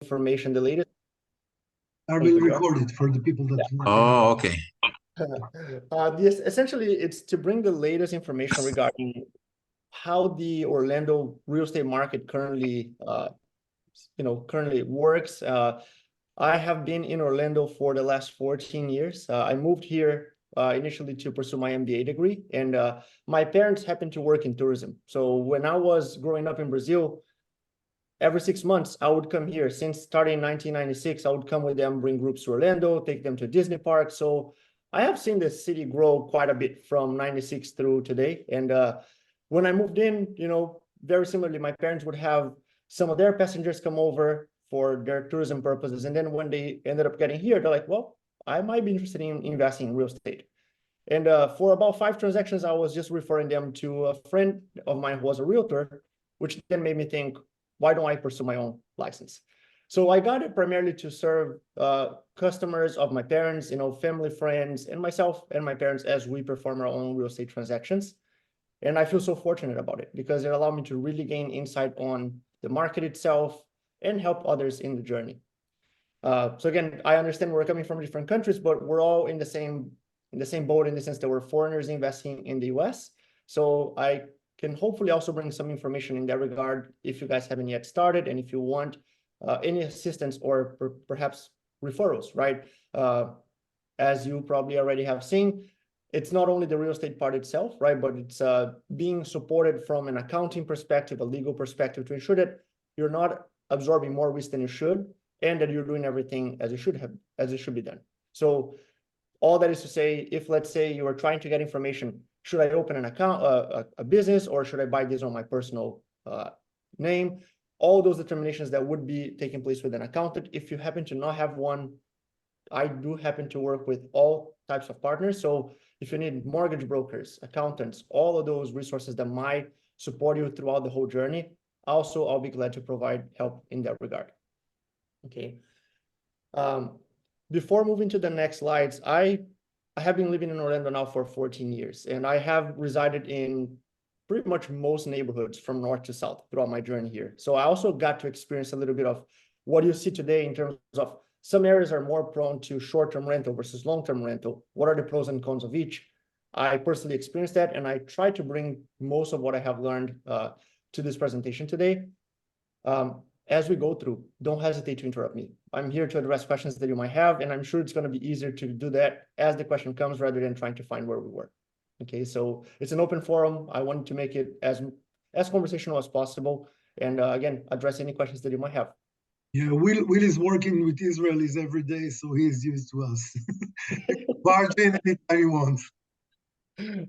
information, the latest. I will record it for the people that. Oh, okay. Yes, essentially, it's to bring the latest information regarding how the Orlando real estate market currently, currently works. I have been in Orlando for the last 14 years. I moved here initially to pursue my MBA degree, and my parents happened to work in tourism. So when I was growing up in Brazil, every 6 months, I would come here. Since starting in 1996, I would come with them, bring groups to Orlando, take them to Disney Park. So I have seen the city grow quite a bit from 96 through today. And when I moved in, very similarly, my parents would have some of their passengers come over for their tourism purposes. And then when they ended up getting here, they're like, well, I might be interested in investing in real estate. And for about 5 transactions, I was just referring them to a friend of mine who was a realtor, which then made me think, why don't I pursue my own license? So I got it primarily to serve customers of my parents, family, friends, and myself and my parents as we perform our own real estate transactions. And I feel so fortunate about it because it allowed me to really gain insight on the market itself and help others in the journey. So again, I understand we're coming from different countries, but we're all in the same boat in the sense that we're foreigners investing in the US. So I can hopefully also bring some information in that regard if you guys haven't yet started and if you want any assistance or perhaps referrals, right? As you probably already have seen, it's not only the real estate part itself, right? But it's being supported from an accounting perspective, a legal perspective to ensure that you're not absorbing more risk than you should and that you're doing everything as it should be done. So all that is to say, if let's say you are trying to get information, should I open an account, a business, or should I buy this on my personal name? All those determinations that would be taking place with an accountant. If you happen to not have one, I do happen to work with all types of partners. So if you need mortgage brokers, accountants, all of those resources that might support you throughout the whole journey, also, I'll be glad to provide help in that regard. Okay. Before moving to the next slides, I have been living in Orlando now for 14 years, and I have resided in pretty much most neighborhoods from north to south throughout my journey here. So I also got to experience a little bit of what you see today in terms of some areas are more prone to short-term rental versus long-term rental. What are the pros and cons of each? I personally experienced that, and I try to bring most of what I have learned to this presentation today. As we go through, don't hesitate to interrupt me. I'm here to address questions that you might have, and I'm sure it's going to be easier to do that as the question comes rather than trying to find where we were. Okay, so it's an open forum. I wanted to make it as conversational as possible, and again, address any questions that you might have. Yeah, Will is working with Israelis every day, so he's used to us. Barge in anytime you want.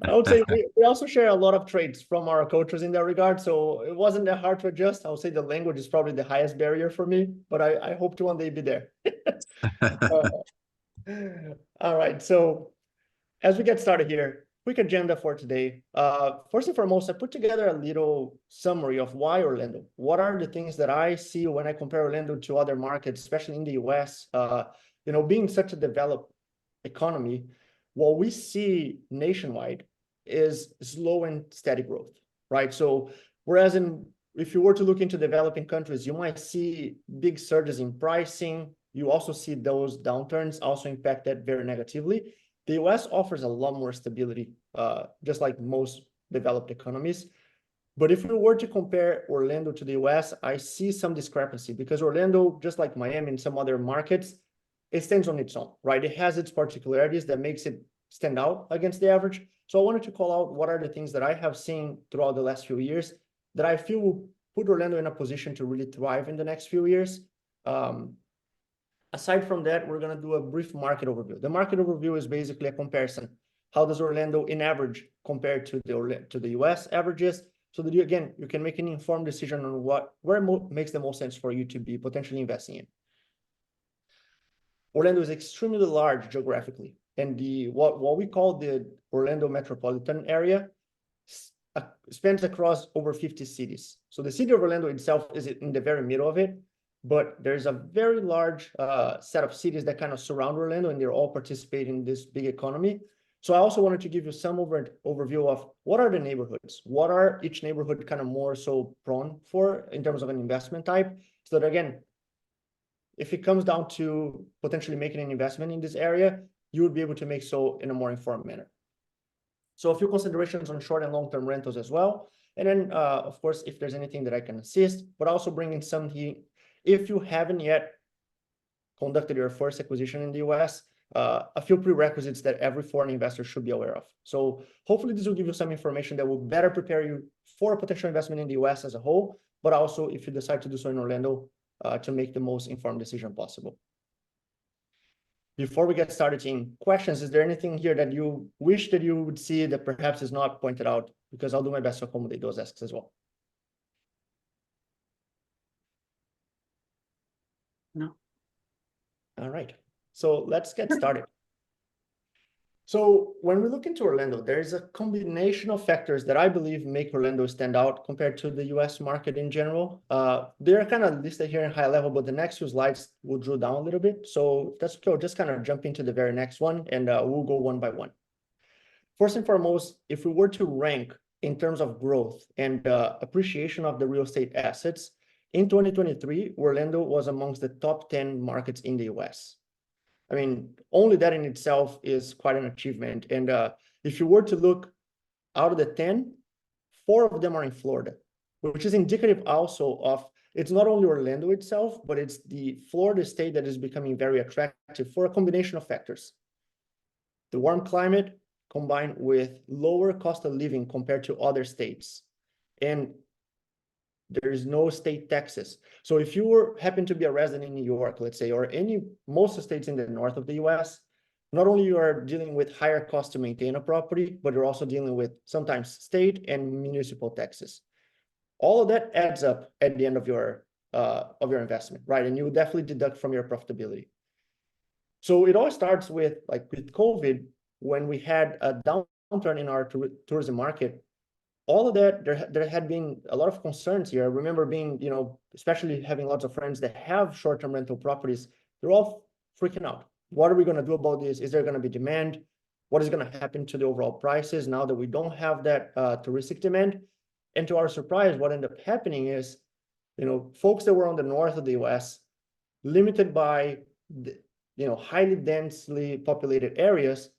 I would say we also share a lot of traits from our coaches in that regard, so it wasn't that hard to adjust. I would say the language is probably the highest barrier for me, but I hope to one day be there. All right, so as we get started here, quick agenda for today. First and foremost, I put together a little summary of why Orlando. What are the things that I see when I compare Orlando to other markets, especially in the US? Being such a developed economy, what we see nationwide is slow and steady growth, right? So whereas if you were to look into developing countries, you might see big surges in pricing. You also see those downturns also impact that very negatively. The US offers a lot more stability, just like most developed economies. But if we were to compare Orlando to the US, I see some discrepancy because Orlando, just like Miami and some other markets, it stands on its own, right? It has its particularities that makes it stand out against the average. So I wanted to call out what are the things that I have seen throughout the last few years that I feel will put Orlando in a position to really thrive in the next few years. Aside from that, we're going to do a brief market overview. The market overview is basically a comparison. How does Orlando in average compare to the US averages? So that you can make an informed decision on where makes the most sense for you to be potentially investing in. Orlando is extremely large geographically, and what we call the Orlando metropolitan area spans across over 50 cities. So the city of Orlando itself is in the very middle of it, but there's a very large set of cities that kind of surround Orlando, and they're all participating in this big economy. So I also wanted to give you some overview of what are the neighborhoods, what are each neighborhood kind of more so prone for in terms of an investment type, so that again, if it comes down to potentially making an investment in this area, you would be able to make so in a more informed manner. So a few considerations on short and long-term rentals as well. And then, of course, if there's anything that I can assist, but also bring in something, if you haven't yet conducted your first acquisition in the US, a few prerequisites that every foreign investor should be aware of. So hopefully this will give you some information that will better prepare you for a potential investment in the US as a whole, but also if you decide to do so in Orlando, to make the most informed decision possible. Before we get started in questions, is there anything here that you wish that you would see that perhaps is not pointed out? Because I'll do my best to accommodate those asks as well. No. All right, so let's get started. So when we look into Orlando, there's a combination of factors that I believe make Orlando stand out compared to the US market in general. They're kind of listed here in high level, but the next few slides will drill down a little bit. So that's okay, we'll just kind of jump into the very next one and we'll go one by one. First and foremost, if we were to rank in terms of growth and appreciation of the real estate assets, in 2023, Orlando was amongst the top 10 markets in the US. I mean, only that in itself is quite an achievement. And if you were to look out of the 10, 4 of them are in Florida, which is indicative also of, it's not only Orlando itself, but it's the Florida state that is becoming very attractive for a combination of factors. The warm climate combined with lower cost of living compared to other states. And there is no state taxes. So if you happen to be a resident in New York, let's say, or most states in the north of the US, not only you are dealing with higher costs to maintain a property, but you're also dealing with sometimes state and municipal taxes. All of that adds up at the end of your investment, right? And you definitely deduct from your profitability. So it all starts with, like with COVID, when we had a downturn in our tourism market. All of that, there had been a lot of concerns here. I remember being, especially having lots of friends that have short-term rental properties, they're all freaking out. What are we going to do about this? Is there going to be demand? What is going to happen to the overall prices now that we don't have that touristic demand? And to our surprise, what ended up happening is, folks that were on the north of the US, limited by, highly densely populated areas,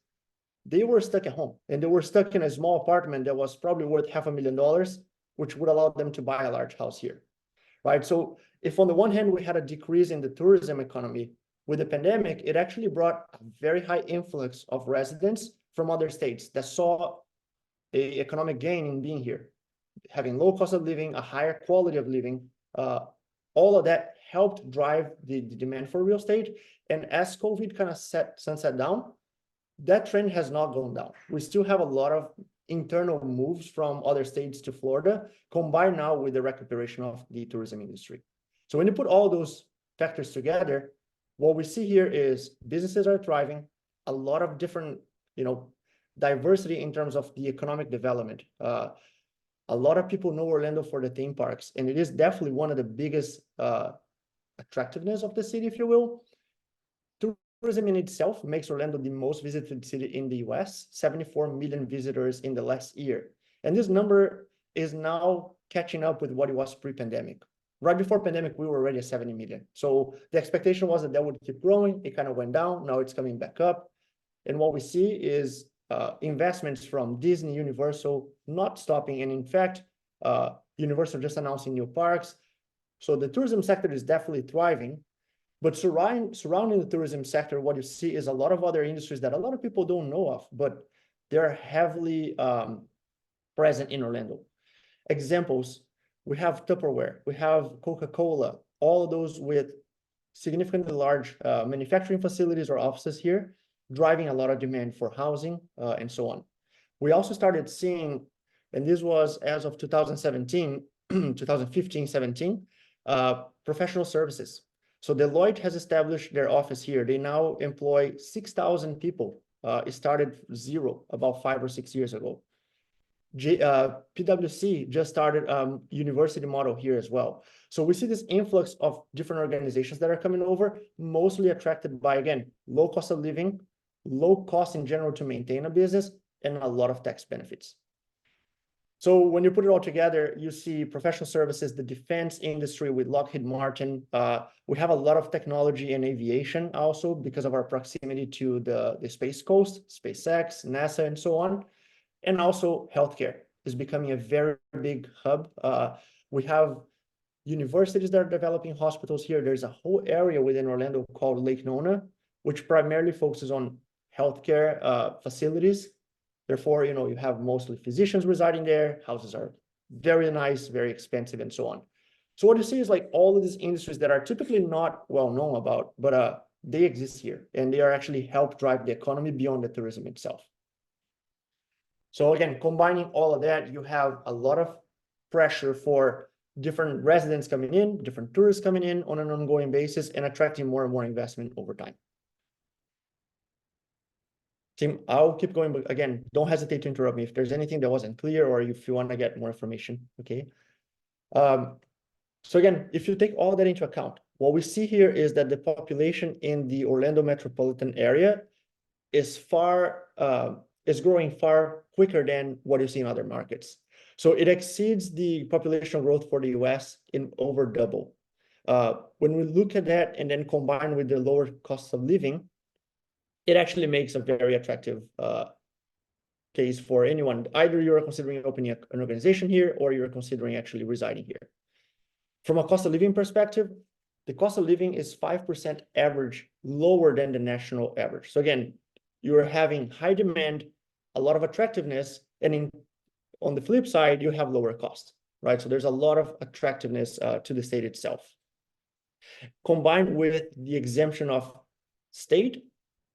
they were stuck at home and they were stuck in a small apartment that was probably worth $500,000, which would allow them to buy a large house here, right? So if on the one hand, we had a decrease in the tourism economy with the pandemic, it actually brought a very high influx of residents from other states that saw an economic gain in being here, having low cost of living, a higher quality of living. All of that helped drive the demand for real estate. And as COVID kind of sunset down, that trend has not gone down. We still have a lot of internal moves from other states to Florida, combined now with the recuperation of the tourism industry. So when you put all those factors together, what we see here is businesses are thriving, a lot of different, diversity in terms of the economic development. A lot of people know Orlando for the theme parks, and it is definitely one of the biggest attractiveness of the city, if you will. Tourism in itself makes Orlando the most visited city in the US, 74 million visitors in the last year. And this number is now catching up with what it was pre-pandemic. Right before pandemic, we were already at 70 million. So the expectation was that would keep growing. It kind of went down. Now it's coming back up. And what we see is investments from Disney, Universal not stopping. And in fact, Universal just announcing new parks. So the tourism sector is definitely thriving. But surrounding the tourism sector, what you see is a lot of other industries that a lot of people don't know of, but they're heavily present in Orlando. Examples, we have Tupperware, we have Coca-Cola, all of those with significantly large manufacturing facilities or offices here, driving a lot of demand for housing and so on. We also started seeing, and this was as of 2017, 2015, 17, professional services. So Deloitte has established their office here. They now employ 6,000 people. It started zero about 5 or 6 years ago. PwC just started university model here as well. So we see this influx of different organizations that are coming over, mostly attracted by, again, low cost of living, low cost in general to maintain a business, and a lot of tax benefits. So when you put it all together, you see professional services, the defense industry with Lockheed Martin. We have a lot of technology and aviation also because of our proximity to the Space Coast, SpaceX, NASA, and so on. And also healthcare is becoming a very big hub. We have universities that are developing hospitals here. There's a whole area within Orlando called Lake Nona, which primarily focuses on healthcare facilities. Therefore, you have mostly physicians residing there. Houses are very nice, very expensive, and so on. So what you see is like all of these industries that are typically not well known about, but they exist here, and they are actually help drive the economy beyond the tourism itself. So again, combining all of that, you have a lot of pressure for different residents coming in, different tourists coming in on an ongoing basis, and attracting more and more investment over time. Tim, I'll keep going, but again, don't hesitate to interrupt me if there's anything that wasn't clear or if you want to get more information, okay? So again, if you take all that into account, what we see here is that the population in the Orlando metropolitan area is growing far quicker than what you see in other markets. So it exceeds the population growth for the US in over double. When we look at that and then combine with the lower cost of living, it actually makes a very attractive case for anyone. Either you're considering opening an organization here or you're considering actually residing here. From a cost of living perspective, the cost of living is 5% average lower than the national average. So again, you're having high demand, a lot of attractiveness, and on the flip side, you have lower cost, right? So there's a lot of attractiveness to the state itself. Combined with the exemption of state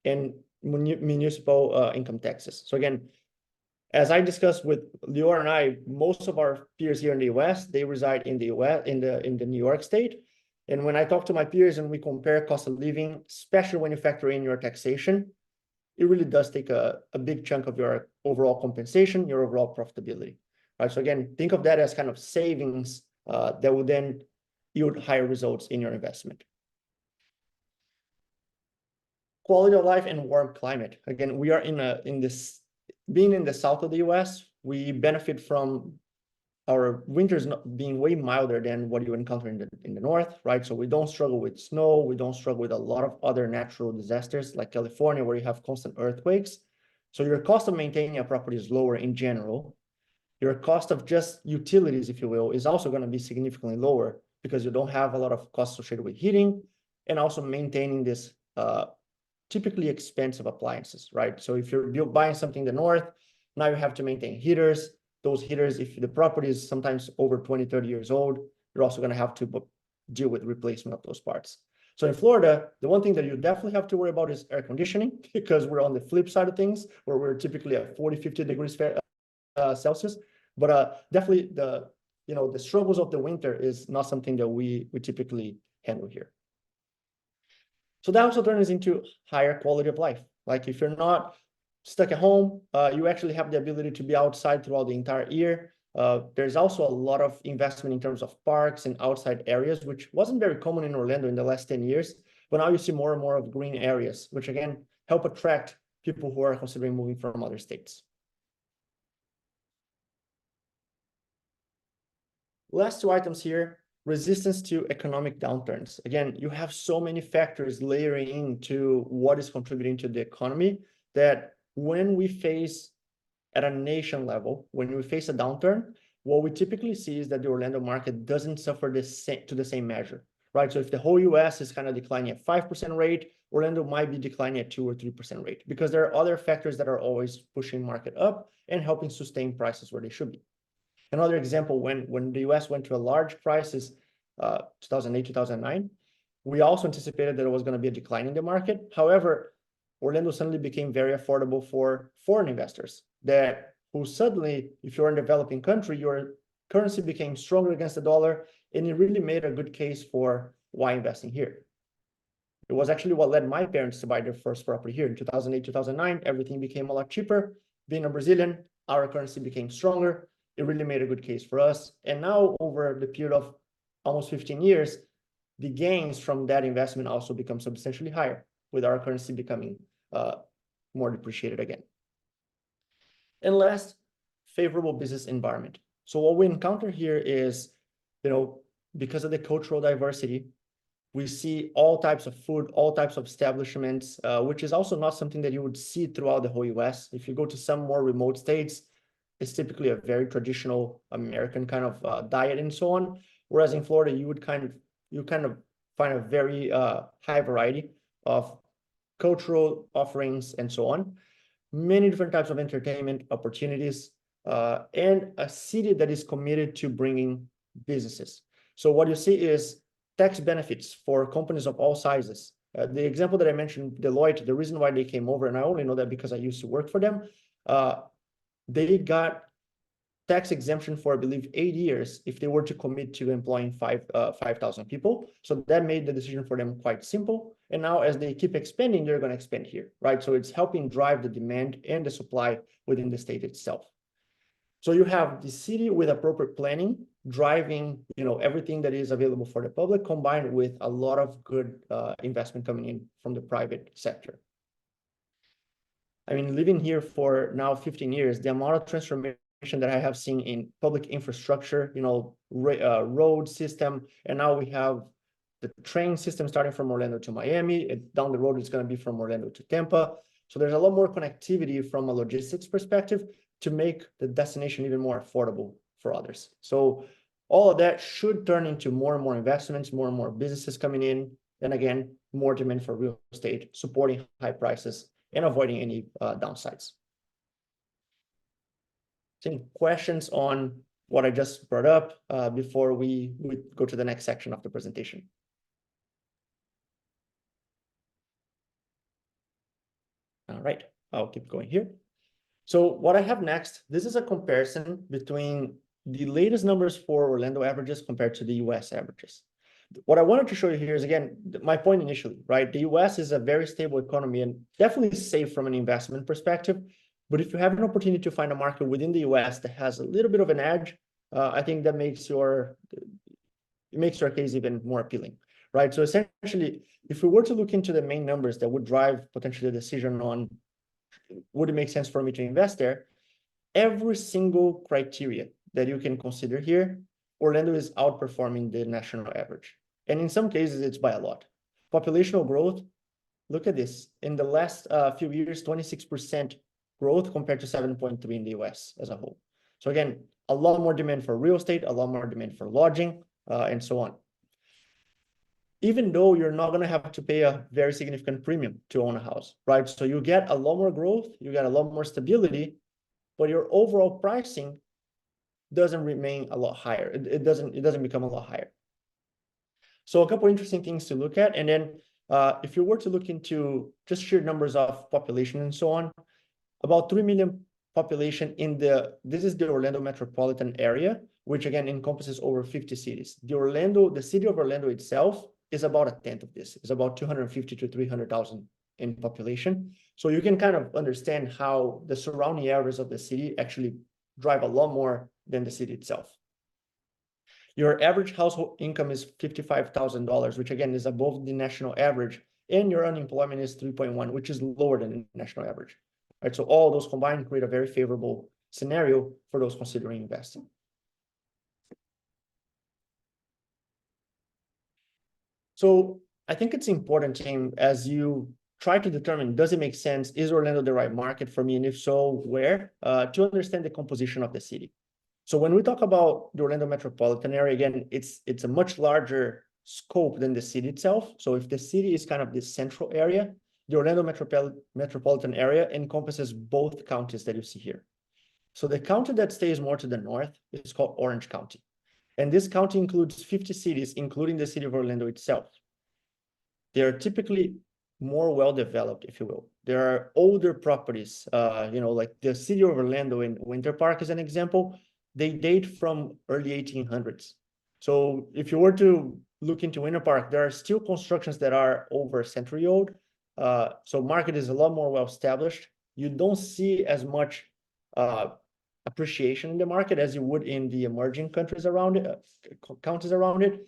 and municipal income taxes. So again, as I discussed with Lior and I, most of our peers here in the US, they reside in the US, in the New York state. And when I talk to my peers and we compare cost of living, especially when you factor in your taxation, it really does take a big chunk of your overall compensation, your overall profitability, right? So again, think of that as kind of savings that will then yield higher results in your investment. Quality of life and warm climate. Again, we are being in the south of the US, we benefit from our winters being way milder than what you encounter in the north, right? So we don't struggle with snow, we don't struggle with a lot of other natural disasters like California, where you have constant earthquakes. So your cost of maintaining a property is lower in general. Your cost of just utilities, if you will, is also going to be significantly lower because you don't have a lot of costs associated with heating and also maintaining this typically expensive appliances, right? So if you're buying something in the north, now you have to maintain heaters. Those heaters, if the property is sometimes over 20, 30 years old, you're also going to have to deal with replacement of those parts. So in Florida, the one thing that you definitely have to worry about is air conditioning, because we're on the flip side of things, where we're typically at 40, 50 degrees Celsius. But definitely the struggles of the winter is not something that we typically handle here. So that also turns into higher quality of life. Like if you're not stuck at home, you actually have the ability to be outside throughout the entire year. There's also a lot of investment in terms of parks and outside areas, which wasn't very common in Orlando in the last 10 years. But now you see more and more of green areas, which again, help attract people who are considering moving from other states. Last two items here, resistance to economic downturns. Again, you have so many factors layering into what is contributing to the economy that when we face at a nation level, when we face a downturn, what we typically see is that the Orlando market doesn't suffer to the same measure, right? So if the whole US is kind of declining at 5% rate, Orlando might be declining at 2 or 3% rate, because there are other factors that are always pushing market up and helping sustain prices where they should be. Another example, when the US went to a large crisis, 2008, 2009, we also anticipated that it was going to be a decline in the market. However, Orlando suddenly became very affordable for foreign investors who suddenly, if you're in a developing country, your currency became stronger against the dollar, and it really made a good case for why investing here. It was actually what led my parents to buy their first property here in 2008, 2009. Everything became a lot cheaper. Being a Brazilian, our currency became stronger. It really made a good case for us. And now over the period of almost 15 years, the gains from that investment also become substantially higher, with our currency becoming more depreciated again. And last, favorable business environment. So what we encounter here is, because of the cultural diversity, we see all types of food, all types of establishments, which is also not something that you would see throughout the whole US. If you go to some more remote states, it's typically a very traditional American kind of diet and so on. Whereas in Florida, you kind of find a very high variety of cultural offerings and so on. Many different types of entertainment opportunities, and a city that is committed to bringing businesses. So what you see is tax benefits for companies of all sizes. The example that I mentioned, Deloitte, the reason why they came over, and I only know that because I used to work for them, they got tax exemption for, I believe, 8 years if they were to commit to employing 5,000 people. So that made the decision for them quite simple. And now as they keep expanding, they're going to expand here, right? So it's helping drive the demand and the supply within the state itself. So you have the city with appropriate planning, driving, everything that is available for the public, combined with a lot of good investment coming in from the private sector. I mean, living here for now 15 years, the amount of transformation that I have seen in public infrastructure, road system, and now we have the train system starting from Orlando to Miami. Down the road, it's going to be from Orlando to Tampa. So there's a lot more connectivity from a logistics perspective to make the destination even more affordable for others. So all of that should turn into more and more investments, more and more businesses coming in, and again, more demand for real estate, supporting high prices and avoiding any downsides. Any questions on what I just brought up before we go to the next section of the presentation? All right, I'll keep going here. So what I have next, this is a comparison between the latest numbers for Orlando averages compared to the US averages. What I wanted to show you here is, again, my point initially, right? The US is a very stable economy and definitely safe from an investment perspective. But if you have an opportunity to find a market within the US that has a little bit of an edge, I think that makes your case even more appealing, right? So essentially, if we were to look into the main numbers that would drive potentially a decision on would it make sense for me to invest there, every single criteria that you can consider here, Orlando is outperforming the national average. And in some cases, it's by a lot. Populational growth, look at this. In the last few years, 26% growth compared to 7.3 in the US as a whole. So again, a lot more demand for real estate, a lot more demand for lodging, and so on. Even though you're not going to have to pay a very significant premium to own a house, right? So you get a lot more growth, you get a lot more stability, but your overall pricing doesn't remain a lot higher. It doesn't become a lot higher. So a couple interesting things to look at. And then if you were to look into just sheer numbers of population and so on, about 3 million population this is the Orlando metropolitan area, which again encompasses over 50 cities. The city of Orlando itself is about a tenth of this. It's about 250 to 300,000 in population. So you can kind of understand how the surrounding areas of the city actually drive a lot more than the city itself. Your average household income is $55,000, which again is above the national average, and your unemployment is 3.1, which is lower than the national average. Right, so all those combined create a very favorable scenario for those considering investing. So I think it's important, team, as you try to determine, does it make sense? Is Orlando the right market for me? And if so, where? To understand the composition of the city. So when we talk about the Orlando metropolitan area, again, it's a much larger scope than the city itself. So if the city is kind of the central area, the Orlando metropolitan area encompasses both counties that you see here. So the county that stays more to the north is called Orange County. And this county includes 50 cities, including the city of Orlando itself. They are typically more well-developed, if you will. There are older properties, like the city of Orlando in Winter Park is an example. They date from early 1800s. So if you were to look into Winter Park, there are still constructions that are over a century old. So market is a lot more well-established. You don't see as much appreciation in the market as you would in the emerging countries around it, counties around it.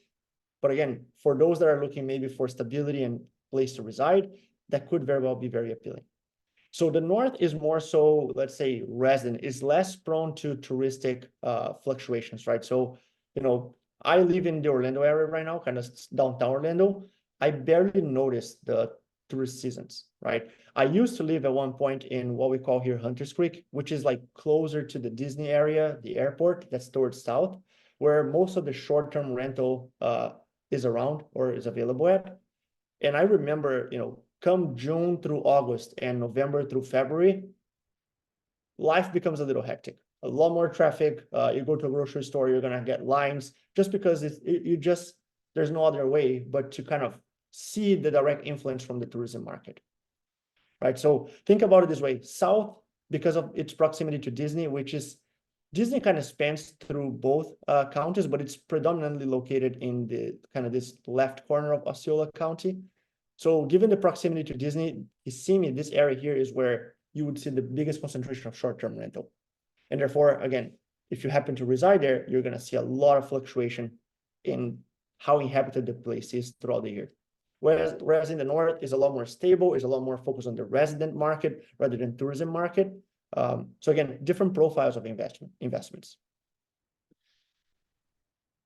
But again, for those that are looking maybe for stability and place to reside, that could very well be very appealing. So the north is more so, let's say, resident, is less prone to touristic fluctuations, right? So, I live in the Orlando area right now, kind of downtown Orlando. I barely notice the tourist seasons, right? I used to live at one point in what we call here Hunters Creek, which is like closer to the Disney area, the airport that's towards south, where most of the short-term rental is around or is available at. And I remember, come June through August and November through February, life becomes a little hectic. A lot more traffic. You go to a grocery store, you're gonna get lines just because there's no other way but to kind of see the direct influence from the tourism market, right? So think about it this way: South, because of its proximity to Disney, Disney kind of spans through both counties, but it's predominantly located in the kind of this left corner of Osceola County. So given the proximity to Disney, Kissimmee, this area here is where you would see the biggest concentration of short-term rental. And therefore, again, if you happen to reside there, you're going to see a lot of fluctuation in how inhabited the place is throughout the year. Whereas in the north is a lot more stable, is a lot more focused on the resident market rather than tourism market. So again, different profiles of investments.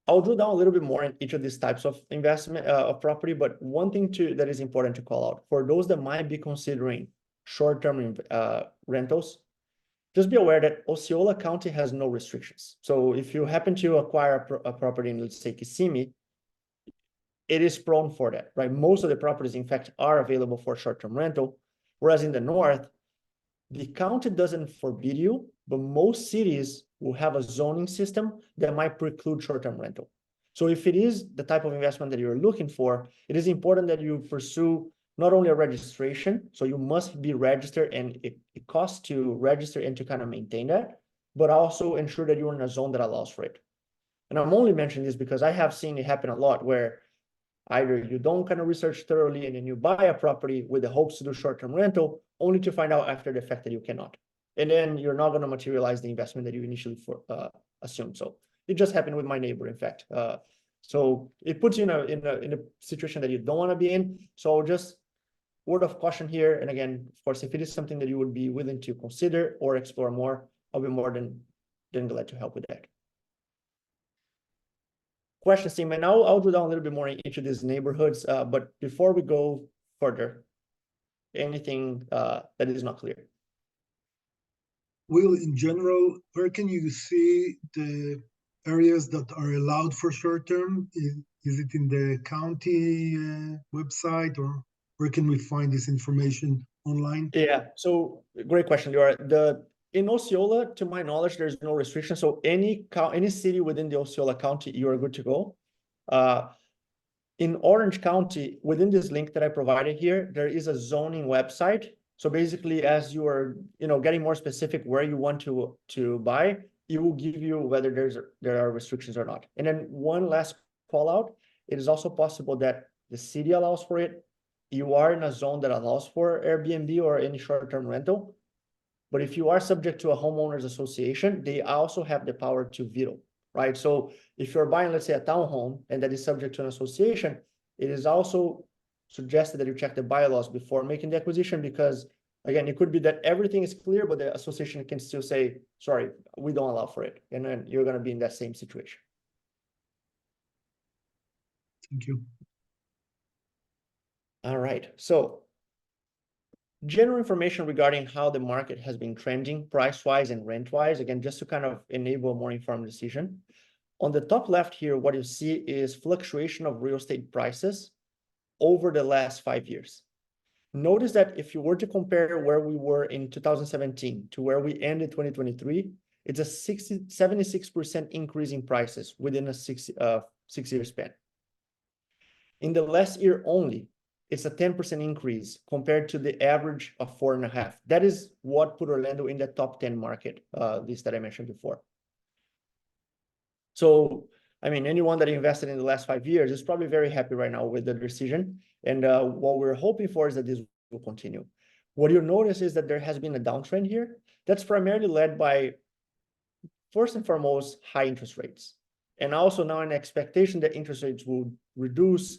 I'll drill down a little bit more in each of these types of investment of property, but one thing that is important to call out for those that might be considering short-term rentals, just be aware that Osceola County has no restrictions. So if you happen to acquire a property in, let's say, Kissimmee, it is prone for that, right? Most of the properties, in fact, are available for short-term rental, whereas in the north, the county doesn't forbid you, but most cities will have a zoning system that might preclude short-term rental. So if it is the type of investment that you're looking for, it is important that you pursue not only a registration, so you must be registered, and it costs to register and to kind of maintain that, but also ensure that you're in a zone that allows for it. And I'm only mentioning this because I have seen it happen a lot where either you don't kind of research thoroughly and then you buy a property with the hopes to do short-term rental, only to find out after the fact that you cannot. And then you're not going to materialize the investment that you initially assumed. So it just happened with my neighbor, in fact. So it puts you in a situation that you don't want to be in. So just word of caution here. And again, of course, if it is something that you would be willing to consider or explore more, I'll be more than glad to help with that. Questions, team, and I'll drill down a little bit more in each of these neighborhoods. But before we go further, anything that is not clear? Will, in general, where can you see the areas that are allowed for short term? Is it in the county website, or where can we find this information online? Yeah, so great question, Lior. In Osceola, to my knowledge, there's no restriction. So any city within the Osceola County, you are good to go. In Orange County, within this link that I provided here, there is a zoning website. So basically, as you are, getting more specific where you want to buy, it will give you whether there are restrictions or not. And then one last call out: it is also possible that the city allows for it. You are in a zone that allows for Airbnb or any short-term rental. But if you are subject to a homeowners association, they also have the power to veto, right? So if you're buying, let's say, a townhome and that is subject to an association, it is also suggested that you check the bylaws before making the acquisition, because again, it could be that everything is clear, but the association can still say, sorry, we don't allow for it. And then you're going to be in that same situation. Thank you. All right. So general information regarding how the market has been trending price-wise and rent-wise, again, just to kind of enable a more informed decision. On the top left here, what you see is fluctuation of real estate prices over the last 5 years. Notice that if you were to compare where we were in 2017 to where we ended 2023, it's a 76% increase in prices within a 6-year span. In the last year only, it's a 10% increase compared to the average of 4.5. That is what put Orlando in the top 10 market list that I mentioned before. So, I mean, anyone that invested in the last 5 years is probably very happy right now with the decision. And what we're hoping for is that this will continue. What you'll notice is that there has been a downtrend here. That's primarily led by, first and foremost, high interest rates. And also now an expectation that interest rates will reduce.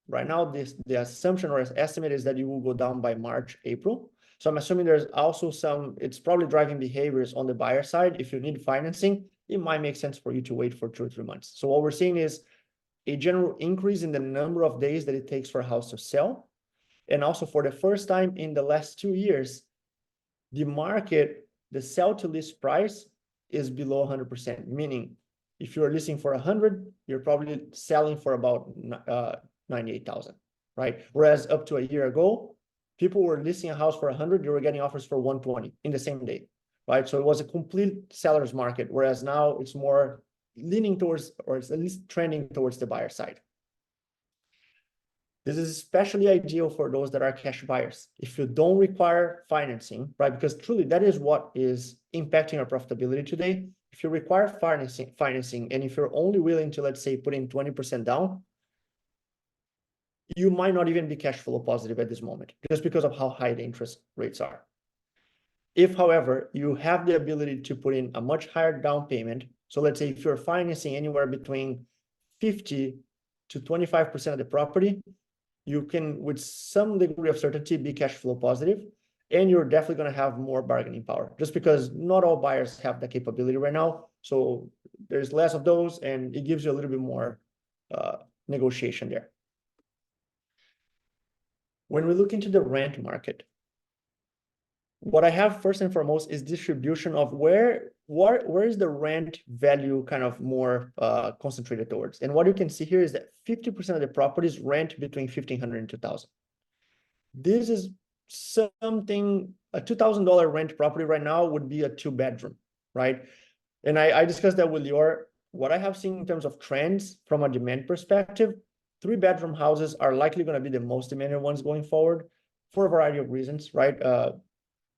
Right now, the assumption or estimate is that it will go down by March, April. So I'm assuming there's also it's probably driving behaviors on the buyer side. If you need financing, it might make sense for you to wait for 2 or 3 months. So what we're seeing is a general increase in the number of days that it takes for a house to sell. And also for the first time in the last 2 years, the market, the sell to list price is below 100%, meaning if you're listing for 100, you're probably selling for about 98,000, right? Whereas up to a year ago, people were listing a house for 100, they were getting offers for 120 in the same day, right? So it was a complete seller's market, whereas now it's more leaning towards, or it's at least trending towards the buyer side. This is especially ideal for those that are cash buyers. If you don't require financing, right? Because truly that is what is impacting our profitability today. If you require financing, and if you're only willing to, let's say, put in 20% down, you might not even be cash flow positive at this moment, just because of how high the interest rates are. If, however, you have the ability to put in a much higher down payment, so let's say if you're financing anywhere between 50 to 25% of the property, you can, with some degree of certainty, be cash flow positive, and you're definitely going to have more bargaining power, just because not all buyers have that capability right now. So there's less of those, and it gives you a little bit more negotiation there. When we look into the rent market, what I have first and foremost is distribution of where is the rent value kind of more concentrated towards. And what you can see here is that 50% of the properties rent between $1,500 and $2,000. This is something, a $2,000 rent property right now would be a 2-bedroom, right? And I discussed that with Lior. What I have seen in terms of trends from a demand perspective, 3-bedroom houses are likely going to be the most demanded ones going forward for a variety of reasons, right?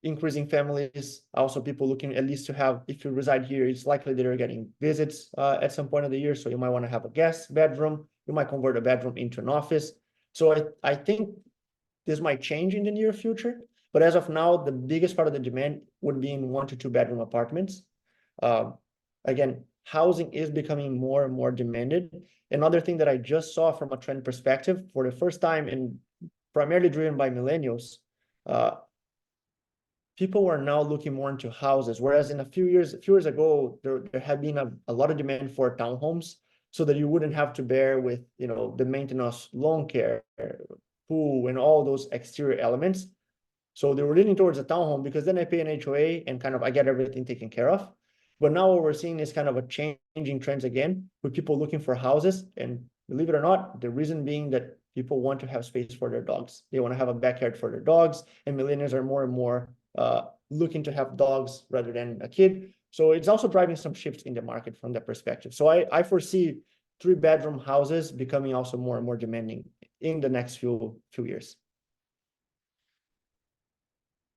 Increasing families, also people looking at least to have, if you reside here, it's likely that you're getting visits at some point of the year. So you might want to have a guest bedroom. You might convert a bedroom into an office. So I think this might change in the near future. But as of now, the biggest part of the demand would be in 1 to 2 bedroom apartments. Again, housing is becoming more and more demanded. Another thing that I just saw from a trend perspective for the first time, and primarily driven by millennials, people are now looking more into houses, whereas in a few years ago, there had been a lot of demand for townhomes, so that you wouldn't have to bear with, the maintenance, lawn care, pool, and all those exterior elements. So they were leaning towards a townhome because then I pay an HOA and kind of I get everything taken care of. But now what we're seeing is kind of a changing trends again, with people looking for houses. And believe it or not, the reason being that people want to have space for their dogs. They want to have a backyard for their dogs, and millennials are more and more looking to have dogs rather than a kid. So it's also driving some shifts in the market from that perspective. So I foresee 3-bedroom houses becoming also more and more demanding in the next few years.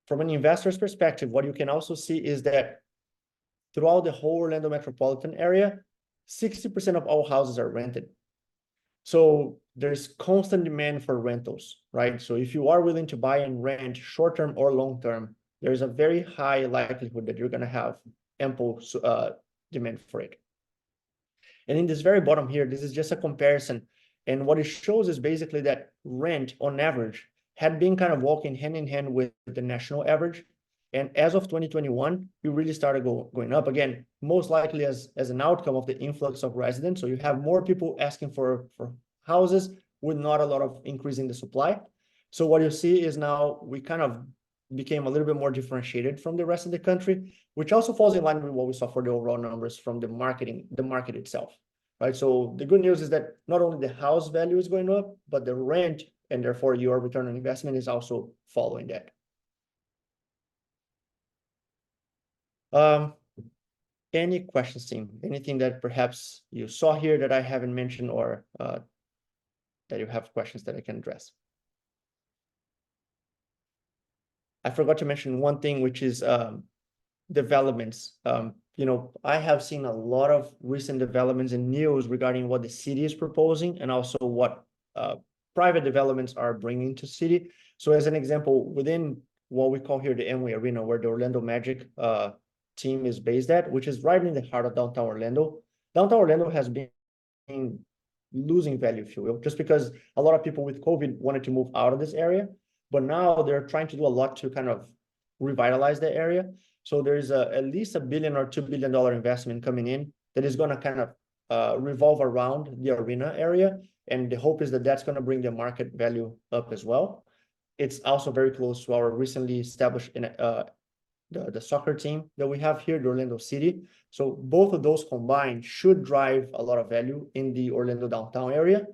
From an investor's perspective, what you can also see is that throughout the whole Orlando metropolitan area, 60% of all houses are rented. So there's constant demand for rentals, right? So if you are willing to buy and rent short-term or long-term, there's a very high likelihood that you're going to have ample demand for it. And in this very bottom here, this is just a comparison. And what it shows is basically that rent on average had been kind of walking hand in hand with the national average. And as of 2021, we really started going up again, most likely as an outcome of the influx of residents. So you have more people asking for houses with not a lot of increase in the supply. So what you see is now we kind of became a little bit more differentiated from the rest of the country, which also falls in line with what we saw for the overall numbers from the market itself, right? So the good news is that not only the house value is going up, but the rent, and therefore your return on investment, is also following that. Any questions, team? Anything that perhaps you saw here that I haven't mentioned, or that you have questions that I can address? I forgot to mention one thing, which is developments. I have seen a lot of recent developments in news regarding what the city is proposing, and also what private developments are bringing to city. So as an example, within what we call here the Amway Arena, where the Orlando Magic team is based at, which is right in the heart of downtown Orlando. Downtown Orlando has been losing value, if you will, just because a lot of people with COVID wanted to move out of this area. but now they're trying to do a lot to kind of revitalize the area. So there's at least $1 billion or $2 billion investment coming in that is going to kind of revolve around the arena area. And the hope is that that's going to bring the market value up as well. It's also very close to our recently established the soccer team that we have here, the Orlando City. So both of those combined should drive a lot of value in the Orlando downtown area.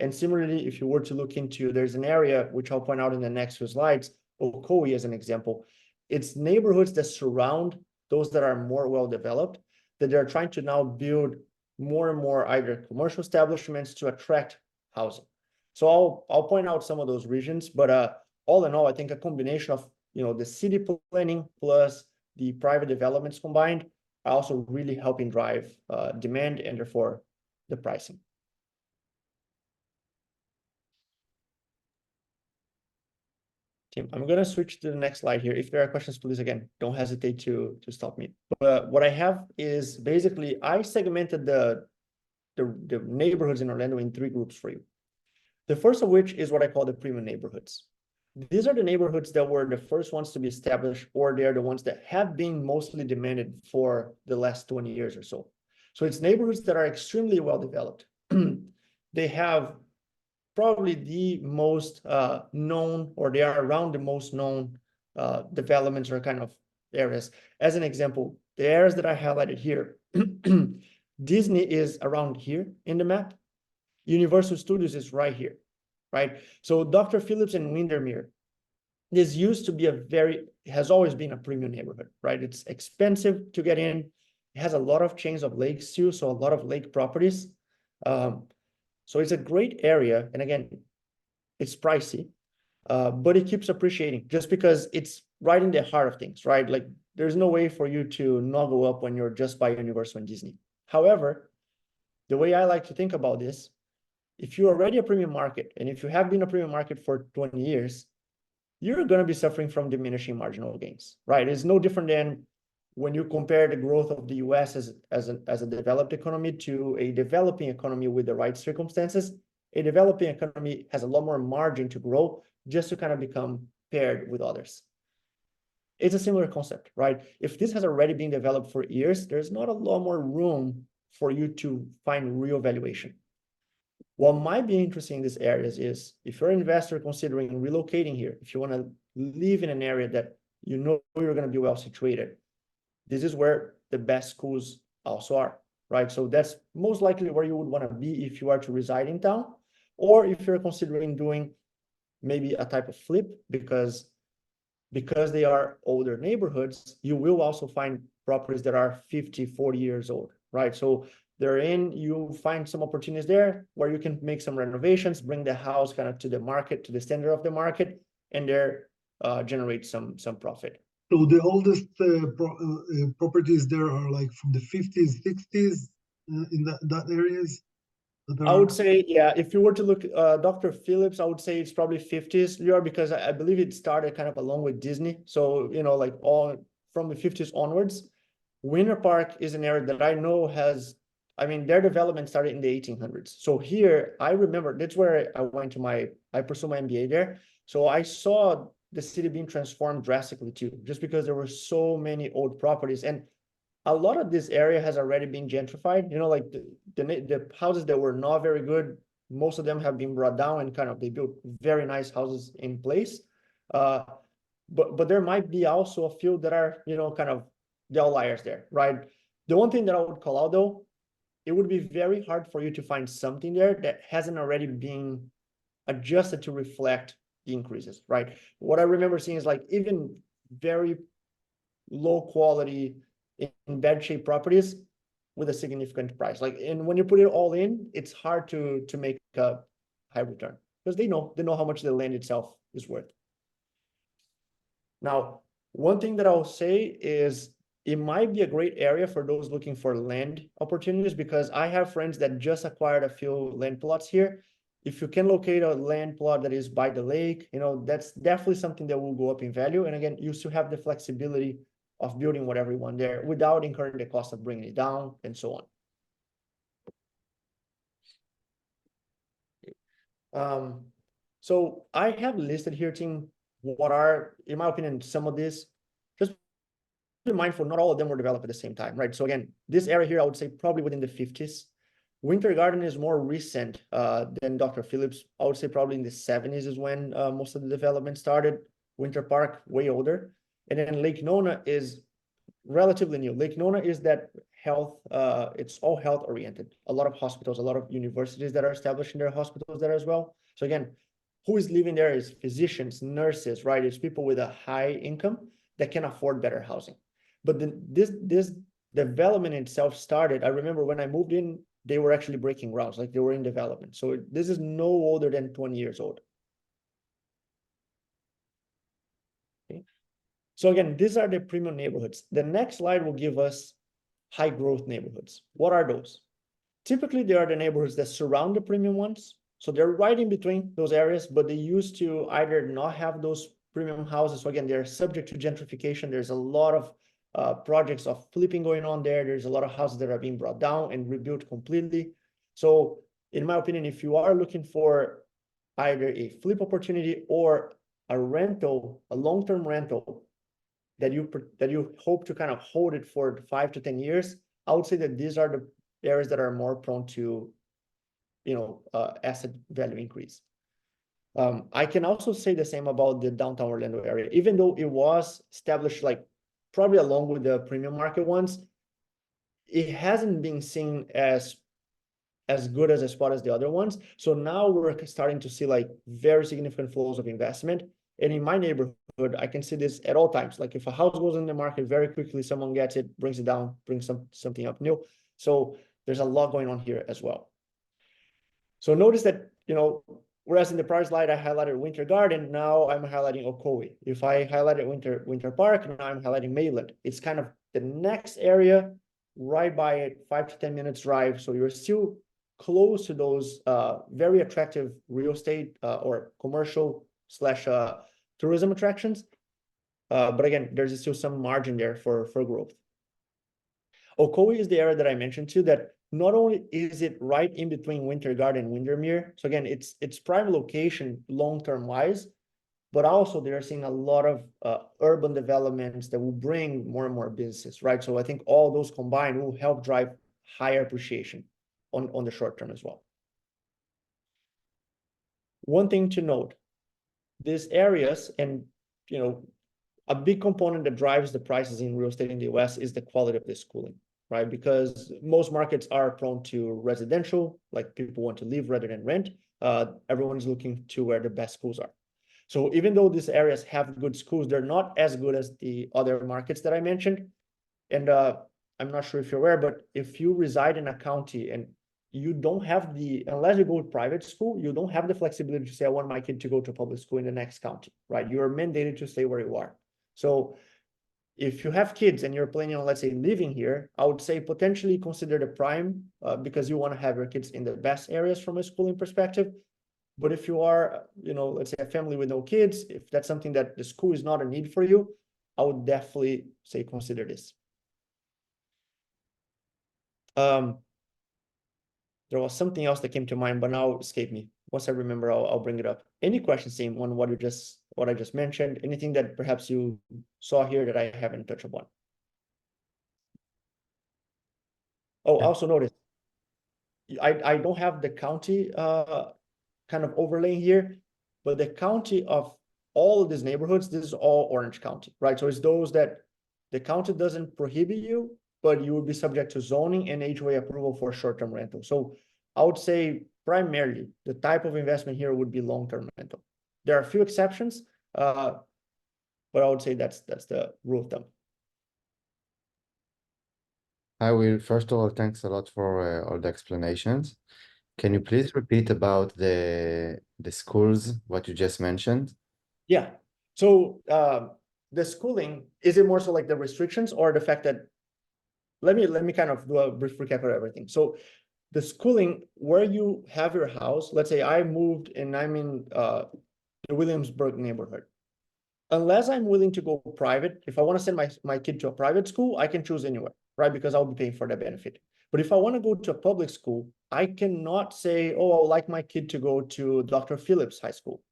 And similarly, if you were to look into, there's an area, which I'll point out in the next few slides, Ocoee as an example. It's neighborhoods that surround those that are more well-developed, that they're trying to now build more and more either commercial establishments to attract housing. So I'll point out some of those regions, but all in all, I think a combination of the city planning plus the private developments combined are also really helping drive demand and therefore the pricing. Tim, I'm going to switch to the next slide here. If there are questions, please, again, don't hesitate to stop me. But what I have is basically I segmented the neighborhoods in Orlando in 3 groups for you. The first of which is what I call the premium neighborhoods. These are the neighborhoods that were the first ones to be established, or they're the ones that have been mostly demanded for the last 20 years or so. So it's neighborhoods that are extremely well developed. They have probably the most known, or they are around the most known developments or kind of areas. As an example, the areas that I highlighted here, Disney is around here in the map. Universal Studios is right here, right? So Dr. Phillips and Windermere, this used to be has always been a premium neighborhood, right? It's expensive to get in. It has a lot of chains of lakes too, so a lot of lake properties. So it's a great area. And again, it's pricey, but it keeps appreciating just because it's right in the heart of things, right? Like there's no way for you to not go up when you're just by Universal and Disney. However, the way I like to think about this, if you're already a premium market, and if you have been a premium market for 20 years, you're going to be suffering from diminishing marginal gains, right? It's no different than when you compare the growth of the US as a developed economy to a developing economy with the right circumstances. A developing economy has a lot more margin to grow just to kind of become paired with others. It's a similar concept, right? If this has already been developed for years, there's not a lot more room for you to find real valuation. What might be interesting in these areas is if you're an investor considering relocating here, if you want to live in an area that you know you're going to be well situated, this is where the best schools also are, right? So that's most likely where you would want to be if you are to reside in town, or if you're considering doing maybe a type of flip, because they are older neighborhoods, you will also find properties that are 50, 40 years old, right? So you find some opportunities there where you can make some renovations, bring the house kind of to the market, to the standard of the market, and there generate some profit. So the oldest properties there are like from the 50s, 60s in that areas? I would say, yeah, if you were to look, Dr. Phillips, I would say it's probably 50s, Lior, because I believe it started kind of along with Disney. So, like all from the 50s onwards. Winter Park is an area that I know their development started in the 1800s. So here, I remember, that's where I pursued my MBA there. So I saw the city being transformed drastically too, just because there were so many old properties. And a lot of this area has already been gentrified. Like the houses that were not very good, most of them have been brought down and kind of they built very nice houses in place. But there might be also a few that are, kind of the outliers there, right? The one thing that I would call out though, it would be very hard for you to find something there that hasn't already been adjusted to reflect the increases, right? What I remember seeing is like even very low quality, in bad shape properties with a significant price. And when you put it all in, it's hard to make a high return because they know how much the land itself is worth. Now, one thing that I'll say is it might be a great area for those looking for land opportunities, because I have friends that just acquired a few land plots here. If you can locate a land plot that is by the lake, that's definitely something that will go up in value. And again, you still have the flexibility of building whatever you want there without incurring the cost of bringing it down and so on. So I have listed here, team, what are, in my opinion, some of these, just be mindful, not all of them were developed at the same time, right? So again, this area here, I would say probably within the 50s. Winter Garden is more recent than Dr. Phillips. I would say probably in the 70s is when most of the development started. Winter Park, way older. And then Lake Nona is relatively new. Lake Nona is that health, it's all health oriented. A lot of hospitals, a lot of universities that are establishing their hospitals there as well. So again, who is living there is physicians, nurses, right? It's people with a high income that can afford better housing. But this development itself started, I remember when I moved in, they were actually breaking grounds, like they were in development. So this is no older than 20 years old. Okay. So again, these are the premium neighborhoods. The next slide will give us high growth neighborhoods. What are those? Typically, they are the neighborhoods that surround the premium ones. So they're right in between those areas, but they used to either not have those premium houses. So again, they're subject to gentrification. There's a lot of projects of flipping going on there. There's a lot of houses that are being brought down and rebuilt completely. So in my opinion, if you are looking for either a flip opportunity or a rental, a long-term rental that you hope to kind of hold it for 5 to 10 years, I would say that these are the areas that are more prone to, asset value increase. I can also say the same about the downtown Orlando area, even though it was established like probably along with the premium market ones, it hasn't been seen as good as a spot as the other ones. So now we're starting to see like very significant flows of investment. And in my neighborhood, I can see this at all times. Like if a house goes in the market very quickly, someone gets it, brings it down, brings something up new. So there's a lot going on here as well. So notice that, whereas in the prior slide, I highlighted Winter Garden, now I'm highlighting Ocoee. If I highlighted Winter Park, now I'm highlighting Mayland. It's kind of the next area right by it, 5 to 10 minutes drive. So you're still close to those very attractive real estate or commercial / tourism attractions. But again, there's still some margin there for growth. Ocoee is the area that I mentioned too, that not only is it right in between Winter Garden and Windermere, so again, it's prime location long-term wise, but also they're seeing a lot of urban developments that will bring more and more businesses, right? So I think all those combined will help drive higher appreciation on the short term as well. One thing to note, these areas and, a big component that drives the prices in real estate in the US is the quality of the schooling, right? Because most markets are prone to residential, like people want to live rather than rent. Everyone's looking to where the best schools are. So even though these areas have good schools, they're not as good as the other markets that I mentioned. And I'm not sure if you're aware, but if you reside in a county and you don't have unless you go to private school, you don't have the flexibility to say, I want my kid to go to public school in the next county, right? You're mandated to stay where you are. So if you have kids and you're planning on, let's say, living here, I would say potentially consider the prime because you want to have your kids in the best areas from a schooling perspective. But if you are, let's say a family with no kids, if that's something that the school is not a need for you, I would definitely say consider this. There was something else that came to mind, but now escaped me. Once I remember, I'll bring it up. Any questions, Sam, on what I just mentioned? Anything that perhaps you saw here that I haven't touched upon? Oh, I also noticed I don't have the county kind of overlay here, but the county of all of these neighborhoods, this is all Orange County, right? So it's those that the county doesn't prohibit you, but you would be subject to zoning and HOA approval for short-term rental. So I would say primarily the type of investment here would be long-term rental. There are a few exceptions, but I would say that's the rule of thumb. I will, first of all, thanks a lot for all the explanations. Can you please repeat about the schools, what you just mentioned? Yeah. So the schooling, is it more so like the restrictions or the fact that, let me kind of do a brief recap of everything. So the schooling, where you have your house, let's say I moved and I'm in the Williamsburg neighborhood. Unless I'm willing to go private, if I want to send my kid to a private school, I can choose anywhere, right? Because I'll be paying for that benefit. But if I want to go to a public school, I cannot say, oh, I would like my kid to go to Dr. Phillips High School.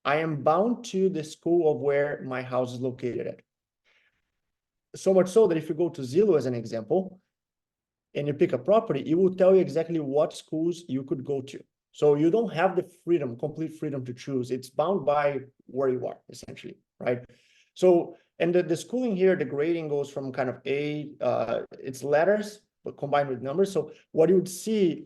I am bound to the school of where my house is located at. So much so that if you go to Zillow as an example, and you pick a property, it will tell you exactly what schools you could go to. So you don't have the freedom, complete freedom to choose. It's bound by where you are, essentially, right? So, and the schooling here, the grading goes from kind of it's letters, but combined with numbers. So what you would see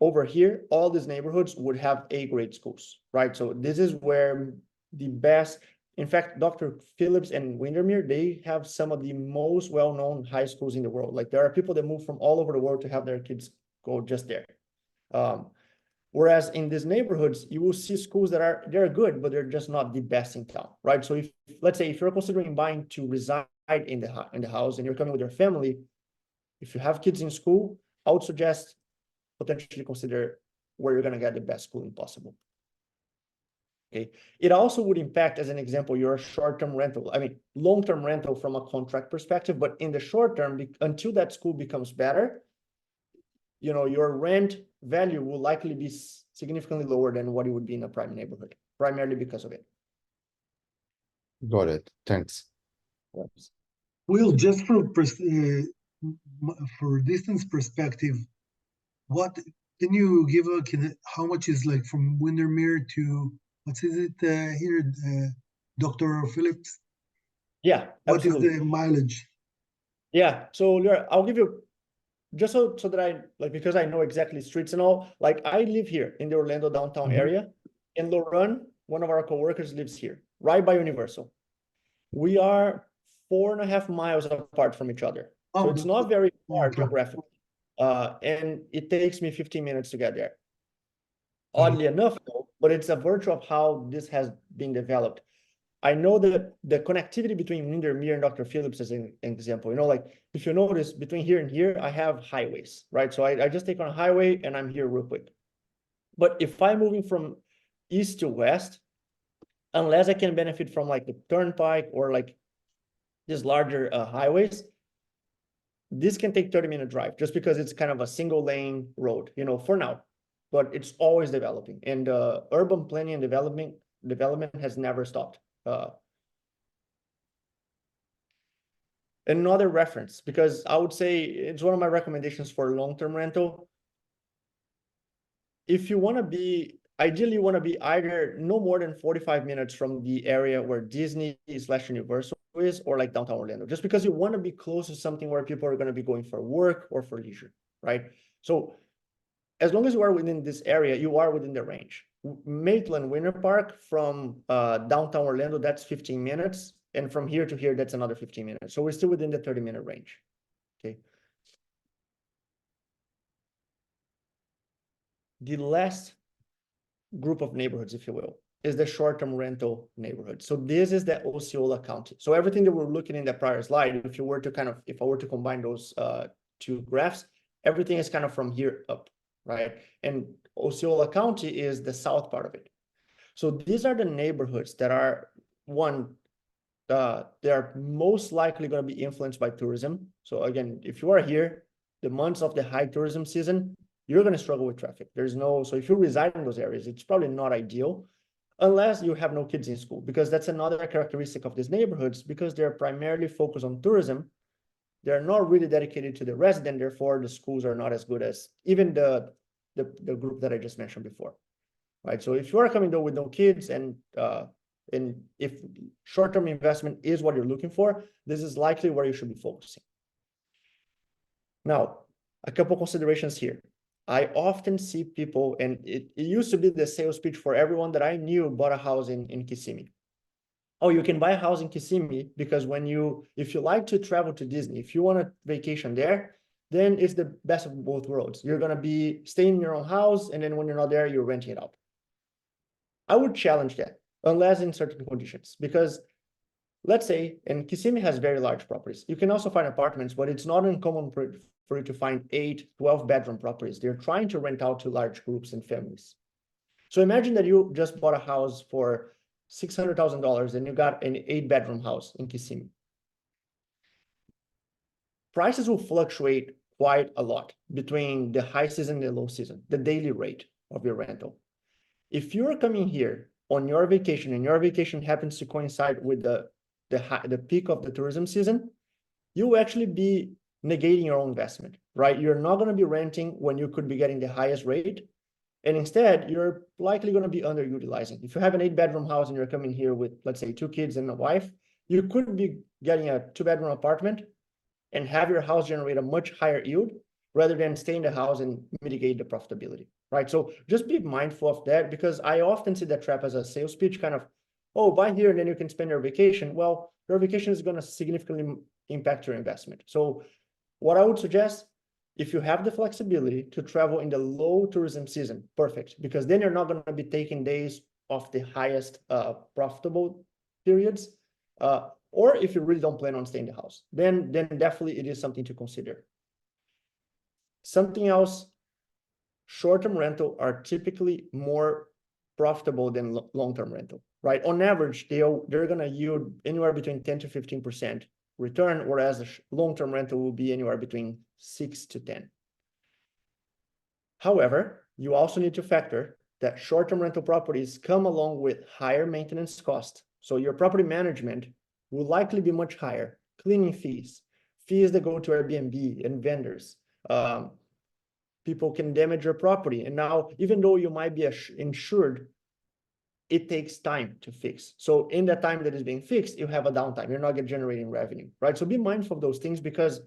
over here, all these neighborhoods would have A-grade schools, right? So this is where the best, in fact, Dr. Phillips and Windermere, they have some of the most well-known high schools in the world. Like there are people that move from all over the world to have their kids go just there. Whereas in these neighborhoods, you will see schools that they're good, but they're just not the best in town, right? So if, let's say, if you're considering buying to reside in the house and you're coming with your family, if you have kids in school, I would suggest potentially consider where you're going to get the best schooling possible. Okay. It also would impact, as an example, your short-term rental. I mean, long-term rental from a contract perspective, but in the short term, until that school becomes better, you know, your rent value will likely be significantly lower than what it would be in a prime neighborhood, primarily because of it. Got it. Thanks. Yes. Will, just for distance perspective, what can you give how much is like from Windermere to what is it here, Dr. Phillips? Yeah, What is absolutely. the mileage? Yeah, so I'll give you just so that I like, because I know exactly streets and all. Like I live here in the Orlando downtown area, and Lauren, one of our coworkers, lives here, right by Universal. We are 4.5 miles apart from each other, so it's not very far geographically. And it takes me 15 minutes to get there. Oddly enough, though, but it's a virtue of how this has been developed. I know that the connectivity between Windermere and Dr. Phillips is an example. You know, like if you notice between here and here, I have highways, right? So I just take on a highway and I'm here real quick. But if I'm moving from east to west, unless I can benefit from like the turnpike or like these larger highways, this can take 30-minute drive just because it's kind of a single lane road, you know, for now, but it's always developing, and urban planning and development has never stopped. Another reference, because I would say it's one of my recommendations for long-term rental. If you want to be, ideally you want to be either no more than 45 minutes from the area where Disney/Universal is, or like downtown Orlando, just because you want to be close to something where people are going to be going for work or for leisure, right? So as long as you are within this area, you are within the range. Maitland Winter Park from downtown Orlando, that's 15 minutes. And from here to here, that's another 15 minutes. So we're still within the 30-minute range, okay? The last group of neighborhoods, if you will, is the short-term rental neighborhood. So this is the Osceola County. So everything that we're looking in the prior slide, if I were to combine those two graphs, everything is kind of from here up, right? And Osceola County is the south part of it. So these are the neighborhoods that are they're most likely going to be influenced by tourism. So again, if you are here, the months of the high tourism season, you're going to struggle with traffic. So if you reside in those areas, it's probably not ideal unless you have no kids in school, because that's another characteristic of these neighborhoods, because they're primarily focused on tourism. They're not really dedicated to the resident. Therefore, the schools are not as good as even the group that I just mentioned before, right? So if you are coming though with no kids and if short-term investment is what you're looking for, this is likely where you should be focusing. Now, a couple considerations here. I often see people, and it used to be the sales pitch for everyone that I knew bought a house in Kissimmee. Oh, you can buy a house in Kissimmee because if you like to travel to Disney, if you want a vacation there, then it's the best of both worlds. You're going to be staying in your own house, and then when you're not there, you're renting it out. I would challenge that, unless in certain conditions, because let's say, and Kissimmee has very large properties. You can also find apartments, but it's not uncommon for you to find 8, 12-bedroom properties. They're trying to rent out to large groups and families. So imagine that you just bought a house for $600,000 and you got an 8-bedroom house in Kissimmee. Prices will fluctuate quite a lot between the high season and the low season, the daily rate of your rental. If you're coming here on your vacation and your vacation happens to coincide with the peak of the tourism season, you will actually be negating your own investment, right? You're not going to be renting when you could be getting the highest rate. And instead, you're likely going to be underutilizing. If you have an 8-bedroom house and you're coming here with, let's say, 2 kids and a wife, you could be getting a 2-bedroom apartment and have your house generate a much higher yield rather than stay in the house and mitigate the profitability, right? So just be mindful of that, because I often see that trap as a sales pitch, kind of, oh, buy here and then you can spend your vacation. Well, your vacation is going to significantly impact your investment. So what I would suggest, if you have the flexibility to travel in the low tourism season, perfect, because then you're not going to be taking days of the highest profitable periods. Or if you really don't plan on staying in the house, then definitely it is something to consider. Something else, short-term rental are typically more profitable than long-term rental, right? On average, they're going to yield anywhere between 10 to 15% return, whereas a long-term rental will be anywhere between 6 to 10. However, you also need to factor that short-term rental properties come along with higher maintenance costs. So your property management will likely be much higher. Cleaning fees that go to Airbnb and vendors. People can damage your property. And now, even though you might be insured, it takes time to fix. So in that time that is being fixed, you have a downtime. You're not generating revenue, right? So be mindful of those things, because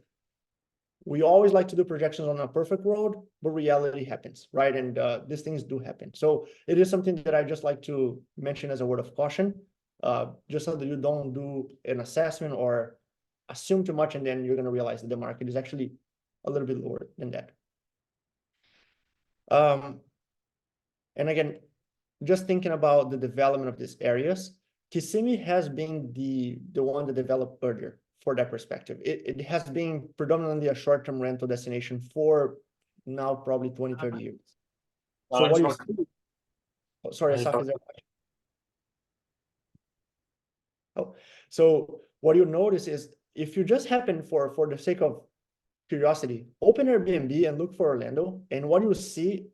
we always like to do projections on a perfect world, but reality happens, right? And these things do happen. So it is something that I just like to mention as a word of caution, just so that you don't do an assessment or assume too much, and then you're going to realize that the market is actually a little bit lower than that. And again, just thinking about the development of these areas, Kissimmee has been the one that developed earlier for that perspective. It has been predominantly a short-term rental destination for now probably 20, 30 years. So what you see, oh, sorry, Asaf, is there a question? Oh, so what you notice is, if you just happen for the sake of curiosity, open Airbnb and look for Orlando, and what you see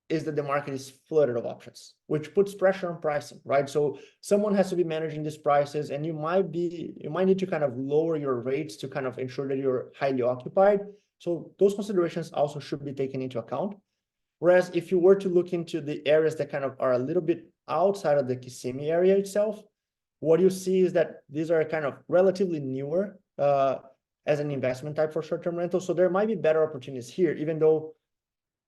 is that the market is flooded of options, which puts pressure on pricing, right? So someone has to be managing these prices, and you might need to kind of lower your rates to kind of ensure that you're highly occupied. So those considerations also should be taken into account. Whereas if you were to look into the areas that kind of are a little bit outside of the Kissimmee area itself, what you see is that these are kind of relatively newer as an investment type for short-term rental. So there might be better opportunities here, even though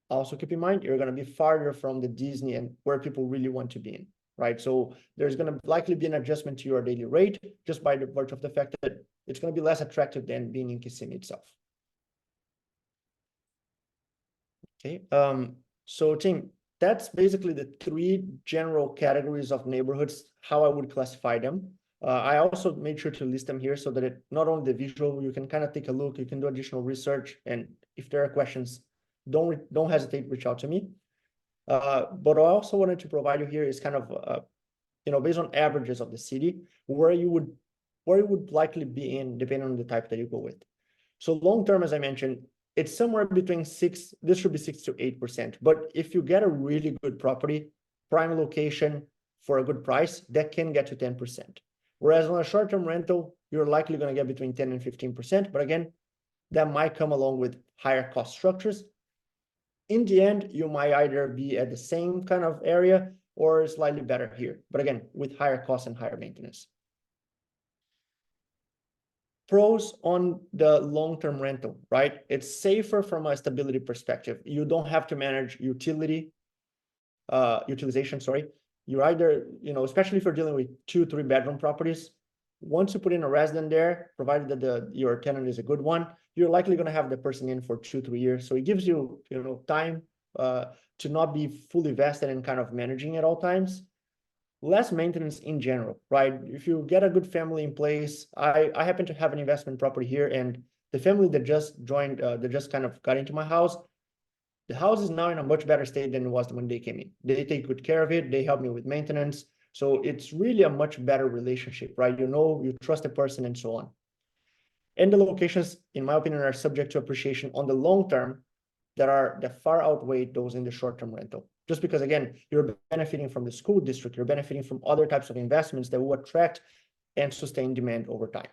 also keep in mind, you're going to be farther from the Disney and where people really want to be in, right? So there's going to likely be an adjustment to your daily rate just by the virtue of the fact that it's going to be less attractive than being in Kissimmee itself. Okay, so team, that's basically the 3 general categories of neighborhoods, how I would classify them. I also made sure to list them here so that not only the visual, you can kind of take a look, you can do additional research, and if there are questions, don't hesitate to reach out to me. But I also wanted to provide you here is kind of based on averages of the city, where you would likely be in, depending on the type that you go with. So long term, as I mentioned, it's somewhere between 6, this should be 6 to 8%. But if you get a really good property, prime location for a good price, that can get to 10%. Whereas on a short-term rental, you're likely going to get between 10 and 15%. But again, that might come along with higher cost structures. In the end, you might either be at the same kind of area or slightly better here, but again, with higher costs and higher maintenance. Pros on the long-term rental, right? It's safer from a stability perspective. You don't have to manage utilization, sorry. You're either, especially if you're dealing with 2, 3 bedroom properties, once you put in a resident there, provided that your tenant is a good one, you're likely going to have the person in for 2, 3 years. So it gives you, time to not be fully vested in kind of managing at all times. Less maintenance in general, right? If you get a good family in place, I happen to have an investment property here, and the family that just joined, that just kind of got into my house, the house is now in a much better state than it was when they came in. They take good care of it. They help me with maintenance. So it's really a much better relationship, right? You trust the person and so on. And the locations, in my opinion, are subject to appreciation on the long term. that far outweigh those in the short-term rental. Just because, again, you're benefiting from the school district, you're benefiting from other types of investments that will attract and sustain demand over time.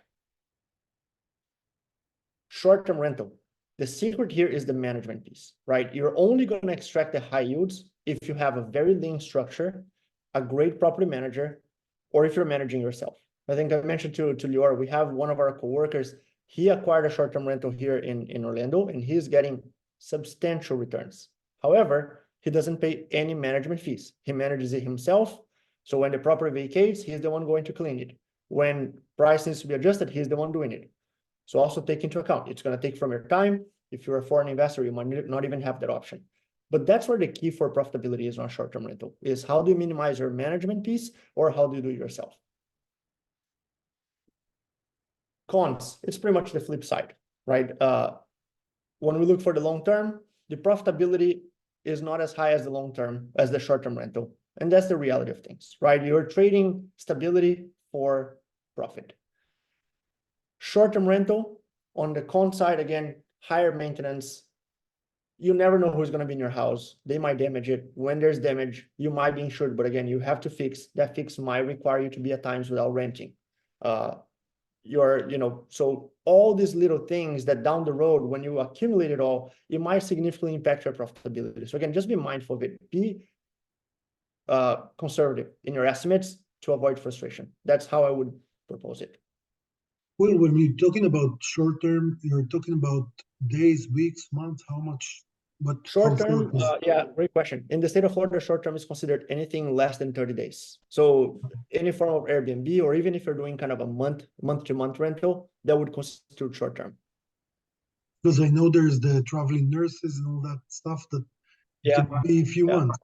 Short-term rental. The secret here is the management piece, right? You're only going to extract the high yields if you have a very lean structure, a great property manager, or if you're managing yourself. I think I mentioned to Lior, we have one of our coworkers, he acquired a short-term rental here in Orlando, and he's getting substantial returns. However, he doesn't pay any management fees. He manages it himself. So when the property vacates, he's the one going to clean it. When price needs to be adjusted, he's the one doing it. So also take into account, it's going to take from your time. If you're a foreign investor, you might not even have that option. But that's where the key for profitability is on a short-term rental, is how do you minimize your management piece, or how do you do it yourself? Cons, it's pretty much the flip side, right? When we look for the long term, the profitability is not as high as the long term, as the short-term rental. And that's the reality of things, right? You're trading stability for profit. Short-term rental, on the con side, again, higher maintenance. You never know who's going to be in your house. They might damage it. When there's damage, you might be insured, but again, you have to fix. That fix might require you to be at times without renting. So all these little things that down the road, when you accumulate it all, it might significantly impact your profitability. So again, just be mindful of it. Be conservative in your estimates to avoid frustration. That's how I would propose it. Well, when you're talking about short term, you're talking about days, weeks, months, how much? Short term, yeah, great question. In the state of Florida, short term is considered anything less than 30 days. So any form of Airbnb, or even if you're doing kind of a month to month rental, that would constitute short term. Because I know there's the traveling nurses and all that stuff that can be a few months.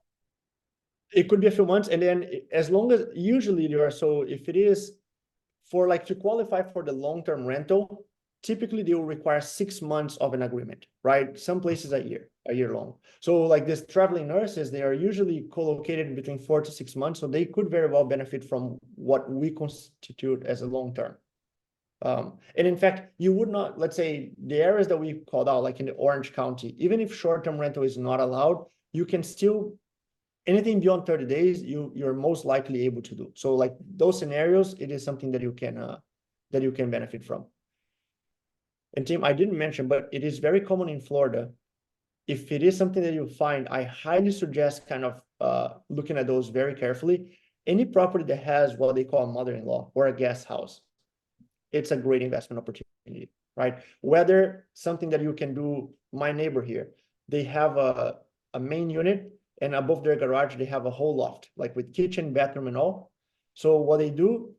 It could be a few months, and then as long as usually there are, so if it is for like to qualify for the long-term rental, typically they will require 6 months of an agreement, right? Some places a year long. So like these traveling nurses, they are usually co-located between 4 to 6 months. So they could very well benefit from what we constitute as a long-term. And in fact, you would not, let's say the areas that we called out, like in the Orange County, even if short-term rental is not allowed, you can still, anything beyond 30 days, you're most likely able to do. So like those scenarios, it is something that you can benefit from. And Tim, I didn't mention, but it is very common in Florida. If it is something that you find, I highly suggest kind of looking at those very carefully. Any property that has what they call a mother-in-law or a guest house, it's a great investment opportunity, right? Whether something that you can do, my neighbor here, they have a main unit, and above their garage, they have a whole loft, like with kitchen, bathroom, and all. So what they do,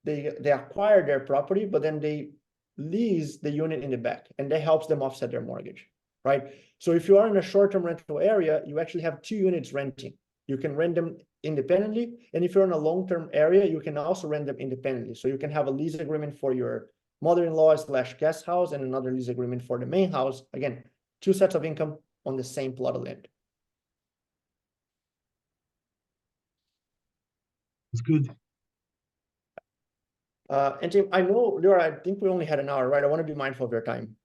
they acquire their property, but then they lease the unit in the back, and that helps them offset their mortgage, right? So if you are in a short-term rental area, you actually have 2 units renting. You can rent them independently, and if you're in a long-term area, you can also rent them independently. So you can have a lease agreement for your mother-in-law / guest house, and another lease agreement for the main house. Again, 2 sets of income on the same plot of land. It's good. And Tim, I know, Lior, I think we only had an hour, right? I want to be mindful of your time.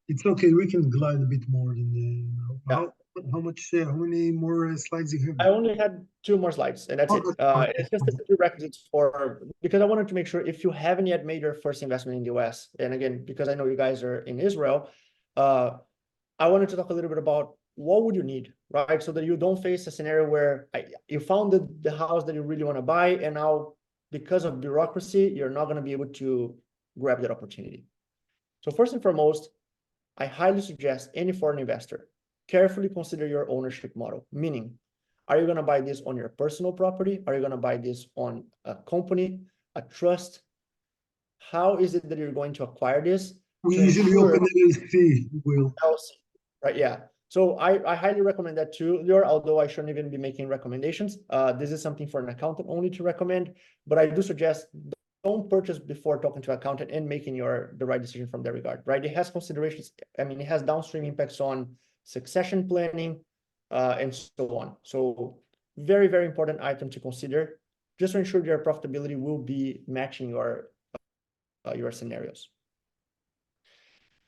It's okay. We can glide a bit more than how much? How many more slides you have? I only had 2 more slides, and that's it. It's just the prerequisites because I wanted to make sure if you haven't yet made your first investment in the US, and again, because I know you guys are in Israel, I wanted to talk a little bit about what would you need, right? So that you don't face a scenario where you found the house that you really want to buy, and now because of bureaucracy, you're not going to be able to grab that opportunity. So first and foremost, I highly suggest any foreign investor carefully consider your ownership model. Meaning, are you going to buy this on your personal property? Are you going to buy this on a company, a trust? How is it that you're going to acquire this? We usually open LLC, Will. Right, yeah. So I highly recommend that too, Lior, although I shouldn't even be making recommendations. This is something for an accountant only to recommend, but I do suggest don't purchase before talking to an accountant and making the right decision from that regard, right? It has considerations. I mean, it has downstream impacts on succession planning and so on. So very, very important item to consider, just to ensure your profitability will be matching your scenarios.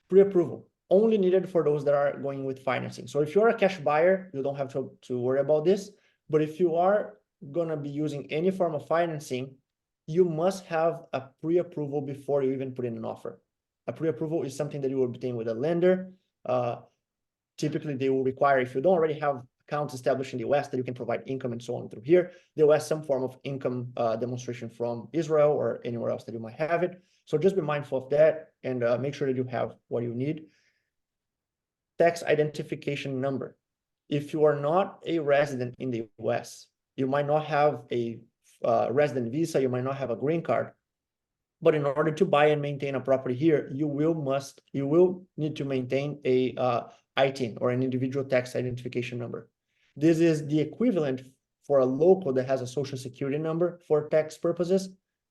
Pre-approval. only needed for those that are going with financing. So if you're a cash buyer, you don't have to worry about this. But if you are going to be using any form of financing, you must have a pre-approval before you even put in an offer. A pre-approval is something that you will obtain with a lender. Typically, they will require, if you don't already have accounts established in the US, that you can provide income and so on through here. They will ask some form of income demonstration from Israel or anywhere else that you might have it. So just be mindful of that and make sure that you have what you need. Tax identification number. If you are not a resident in the US, you might not have a resident visa, you might not have a green card, but in order to buy and maintain a property here, you will need to maintain a ITIN, or an individual tax identification number. This is the equivalent for a local that has a social security number for tax purposes.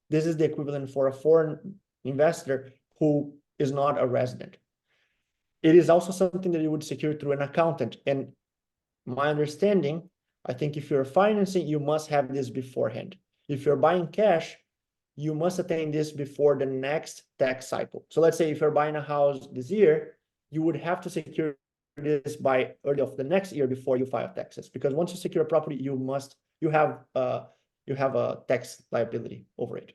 This is the equivalent for a foreign investor who is not a resident. It is also something that you would secure through an accountant. And my understanding, I think if you're financing, you must have this beforehand. If you're buying cash, you must attain this before the next tax cycle. So let's say if you're buying a house this year, you would have to secure this by early of the next year before you file taxes. Because once you secure a property, you have a tax liability over it.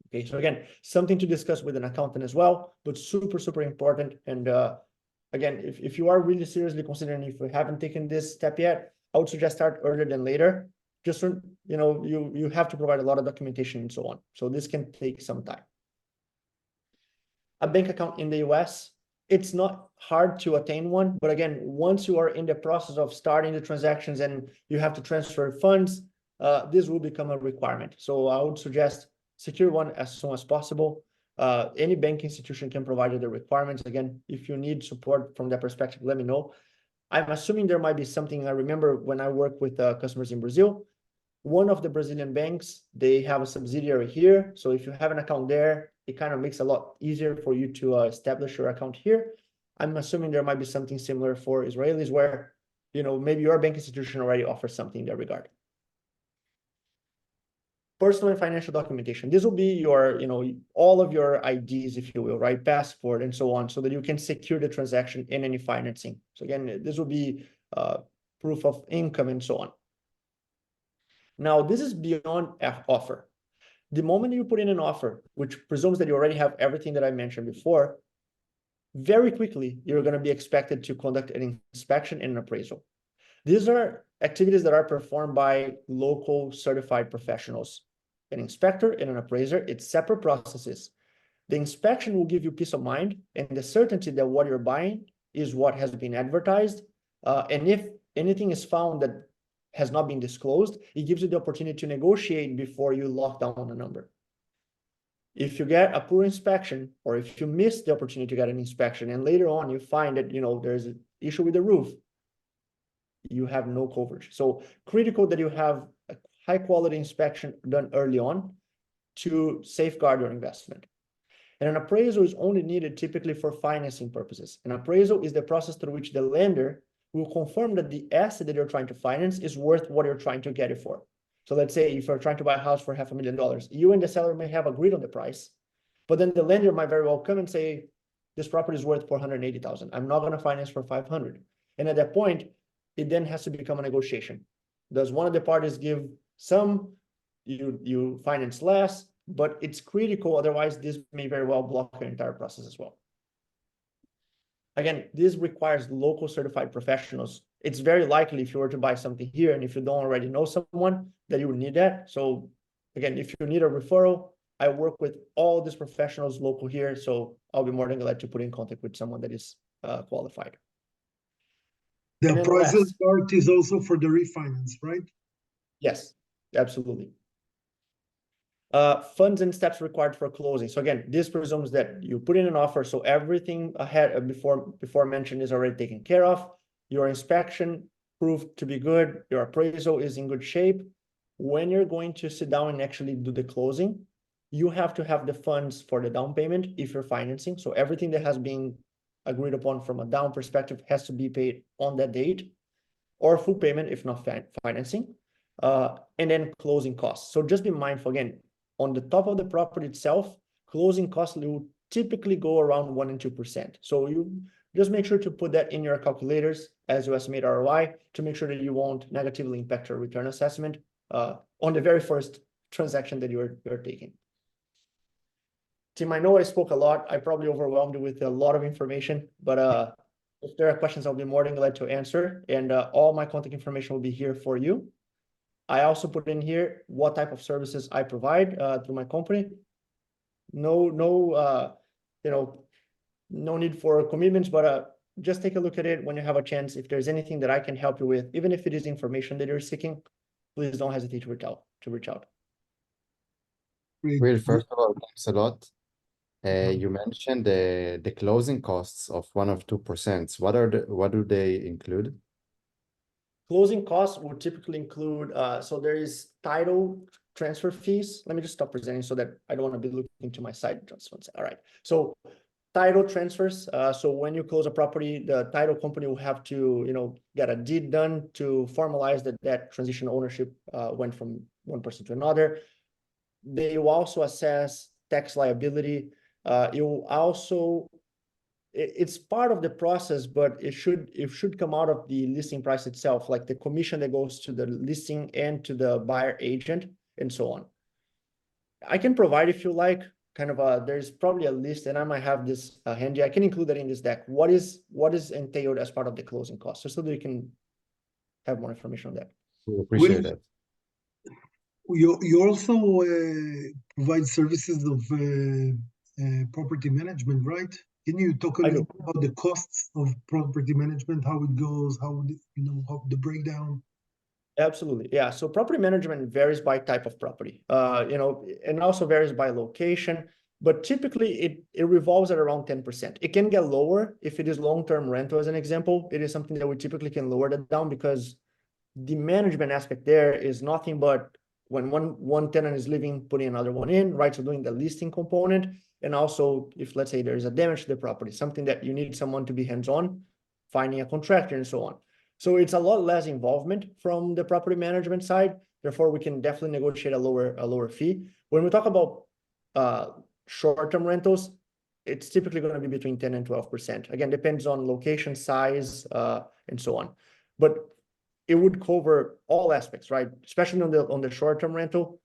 Okay, so again, something to discuss with an accountant as well, but super, super important. And again, if you are really seriously considering, if you haven't taken this step yet, I would suggest start earlier than later. Just so you know, you have to provide a lot of documentation and so on. So this can take some time. A bank account in the US, it's not hard to attain one, but again, once you are in the process of starting the transactions and you have to transfer funds, this will become a requirement. So I would suggest secure one as soon as possible. Any bank institution can provide you the requirements. Again, if you need support from that perspective, let me know. I'm assuming there might be something. I remember when I work with customers in Brazil, one of the Brazilian banks, they have a subsidiary here. So if you have an account there, it kind of makes it a lot easier for you to establish your account here. I'm assuming there might be something similar for Israelis where, you know, maybe your bank institution already offers something in that regard. Personal and financial documentation. This will be your, you know, all of your IDs, if you will, right? Passport and so on, so that you can secure the transaction in any financing. So again, this will be proof of income and so on. Now, this is beyond offer. The moment you put in an offer, which presumes that you already have everything that I mentioned before, very quickly, you're going to be expected to conduct an inspection and an appraisal. These are activities that are performed by local certified professionals. An inspector and an appraiser, it's separate processes. The inspection will give you peace of mind and the certainty that what you're buying is what has been advertised. And if anything is found that has not been disclosed, it gives you the opportunity to negotiate before you lock down on a number. If you get a poor inspection, or if you miss the opportunity to get an inspection, and later on you find that, you know, there's an issue with the roof, you have no coverage. So critical that you have a high quality inspection done early on to safeguard your investment. And an appraisal is only needed typically for financing purposes. An appraisal is the process through which the lender will confirm that the asset that you're trying to finance is worth what you're trying to get it for. So let's say if you're trying to buy a house for $500,000, you and the seller may have agreed on the price, but then the lender might very well come and say, this property is worth $480,000. I'm not going to finance for $500,000. And at that point, it then has to become a negotiation. Does one of the parties give some, you finance less, but it's critical. Otherwise, this may very well block your entire process as well. Again, this requires local certified professionals. It's very likely if you were to buy something here, and if you don't already know someone, that you would need that. So again, if you need a referral, I work with all these professionals local here. So I'll be more than glad to put in contact with someone that is qualified. The appraisal part is also for the refinance, right? Yes, absolutely. Funds and steps required for closing. So again, this presumes that you put in an offer, so everything ahead before mentioned is already taken care of. Your inspection proved to be good. Your appraisal is in good shape. When you're going to sit down and actually do the closing, you have to have the funds for the down payment if you're financing. So everything that has been agreed upon from a down perspective has to be paid on that date, or full payment if not financing, and then closing costs. So just be mindful again. On the top of the property itself, closing costs will typically go around 1 and 2%. So you just make sure to put that in your calculators as you estimate ROI to make sure that you won't negatively impact your return assessment on the very first transaction that you're taking. Tim, I know I spoke a lot. I probably overwhelmed you with a lot of information, but if there are questions, I'll be more than glad to answer. And all my contact information will be here for you. I also put in here what type of services I provide through my company. No need for commitments, but just take a look at it when you have a chance. If there's anything that I can help you with, even if it is information that you're seeking, please don't hesitate to reach out. Well, first of all, thanks a lot. You mentioned the closing costs of 1 or 2%. What do they include? Closing costs will typically include, so there is title transfer fees. Let me just stop presenting so that I don't want to be looking to my side. Just one second. All right. So title transfers. So when you close a property, the title company will have to, get a deed done to formalize that transition ownership went from one person to another. They will also assess tax liability. It's part of the process, but it should come out of the listing price itself, like the commission that goes to the listing and to the buyer agent and so on. I can provide, if you like, there's probably a list, and I might have this handy. I can include that in this deck. What is entailed as part of the closing costs, so that you can have more information on that. We appreciate that. You also provide services of property management, right? Can you talk a little about the costs of property management, how it goes, how the breakdown? Absolutely. Yeah. So property management varies by type of property, and also varies by location, but typically it revolves at around 10%. It can get lower if it is long-term rental, as an example. It is something that we typically can lower that down because the management aspect there is nothing but when one tenant is leaving, putting another one in, right? So doing the listing component, and also if, let's say, there's a damage to the property, something that you need someone to be hands-on, finding a contractor and so on. So it's a lot less involvement from the property management side. Therefore, we can definitely negotiate a lower fee. When we talk about short-term rentals, it's typically going to be between 10 and 12%. Again, depends on location, size, and so on. But it would cover all aspects, right? Especially on the short-term rental,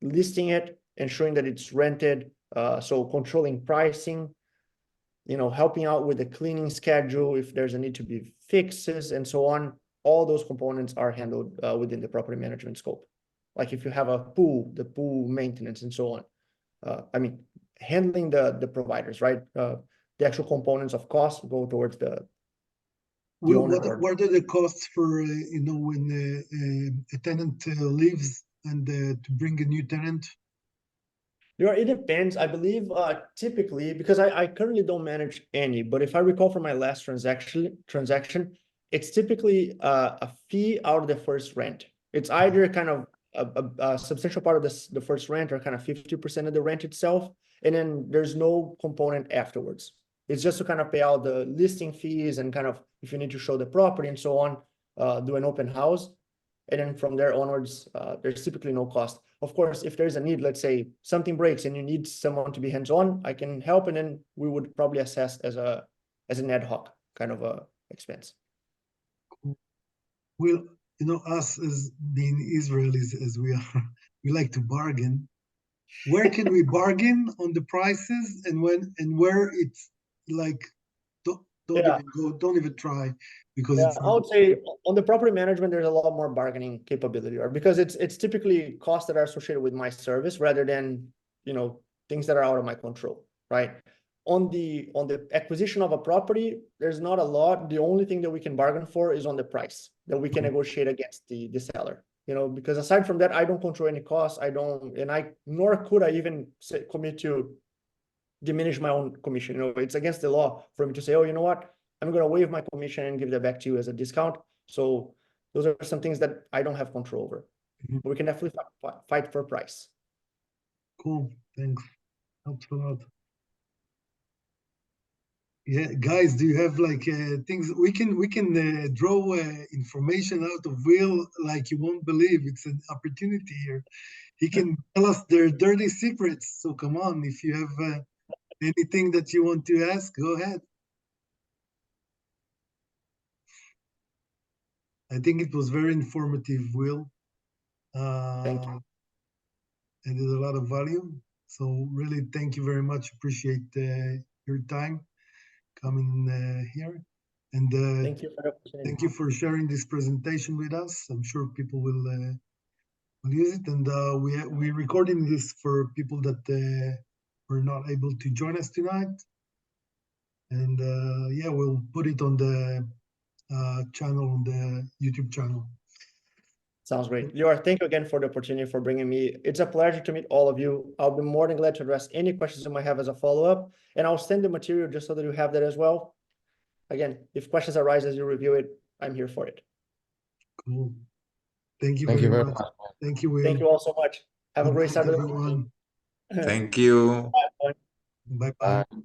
listing it, ensuring that it's rented, so controlling pricing, helping out with the cleaning schedule if there's a need to be fixes and so on. All those components are handled within the property management scope. Like if you have a pool, the pool maintenance and so on. Handling the providers, right? The actual components of cost go towards the owner. What are the costs for when a tenant leaves and to bring a new tenant? It depends. I believe typically, because I currently don't manage any, but if I recall from my last transaction, it's typically a fee out of the first rent. It's either kind of a substantial part of the first rent or kind of 50% of the rent itself, and then there's no component afterwards. It's just to kind of pay out the listing fees and kind of if you need to show the property and so on, do an open house. And then from there onwards, there's typically no cost. Of course, if there's a need, let's say something breaks and you need someone to be hands-on, I can help, and then we would probably assess as an ad hoc kind of a expense. Well, us as being Israelis as we are, we like to bargain. Where can we bargain on the prices, and where it's like don't even try, because it's I would say on the property management, there's a lot more bargaining capability, or because it's typically costs that are associated with my service rather than things that are out of my control, right? On the acquisition of a property, there's not a lot. The only thing that we can bargain for is on the price that we can negotiate against the seller. Because aside from that, I don't control any costs. Nor could I even commit to diminish my own commission. It's against the law for me to say, oh, you know what? I'm going to waive my commission and give that back to you as a discount. So those are some things that I don't have control over. But we can definitely fight for price. Cool. Thanks. Helps a lot. Yeah, guys, do you have things we can draw information out of Will like you won't believe? It's an opportunity here. He can tell us their dirty secrets. So come on, if you have Anything that you want to ask, go ahead. I think it was very informative, Will. Thank you. Added a lot of value. So really, thank you very much. Appreciate your time coming here. And Thank you for the opportunity. thank you for sharing this presentation with us. I'm sure people will use it. And we're recording this for people that were not able to join us tonight. And yeah, we'll put it on the channel, on the YouTube channel. Sounds great. Lior, thank you again for the opportunity for bringing me. It's a pleasure to meet all of you. I'll be more than glad to address any questions you might have as a follow-up, and I'll send the material just so that you have that as well. Again, if questions arise as you review it, I'm here for it. Cool. Thank you Thank very you very much. much. Thank you, Will. Thank you all so much. Have a Good great night, Saturday. everyone. Thank you. Bye. Bye-bye. Bye.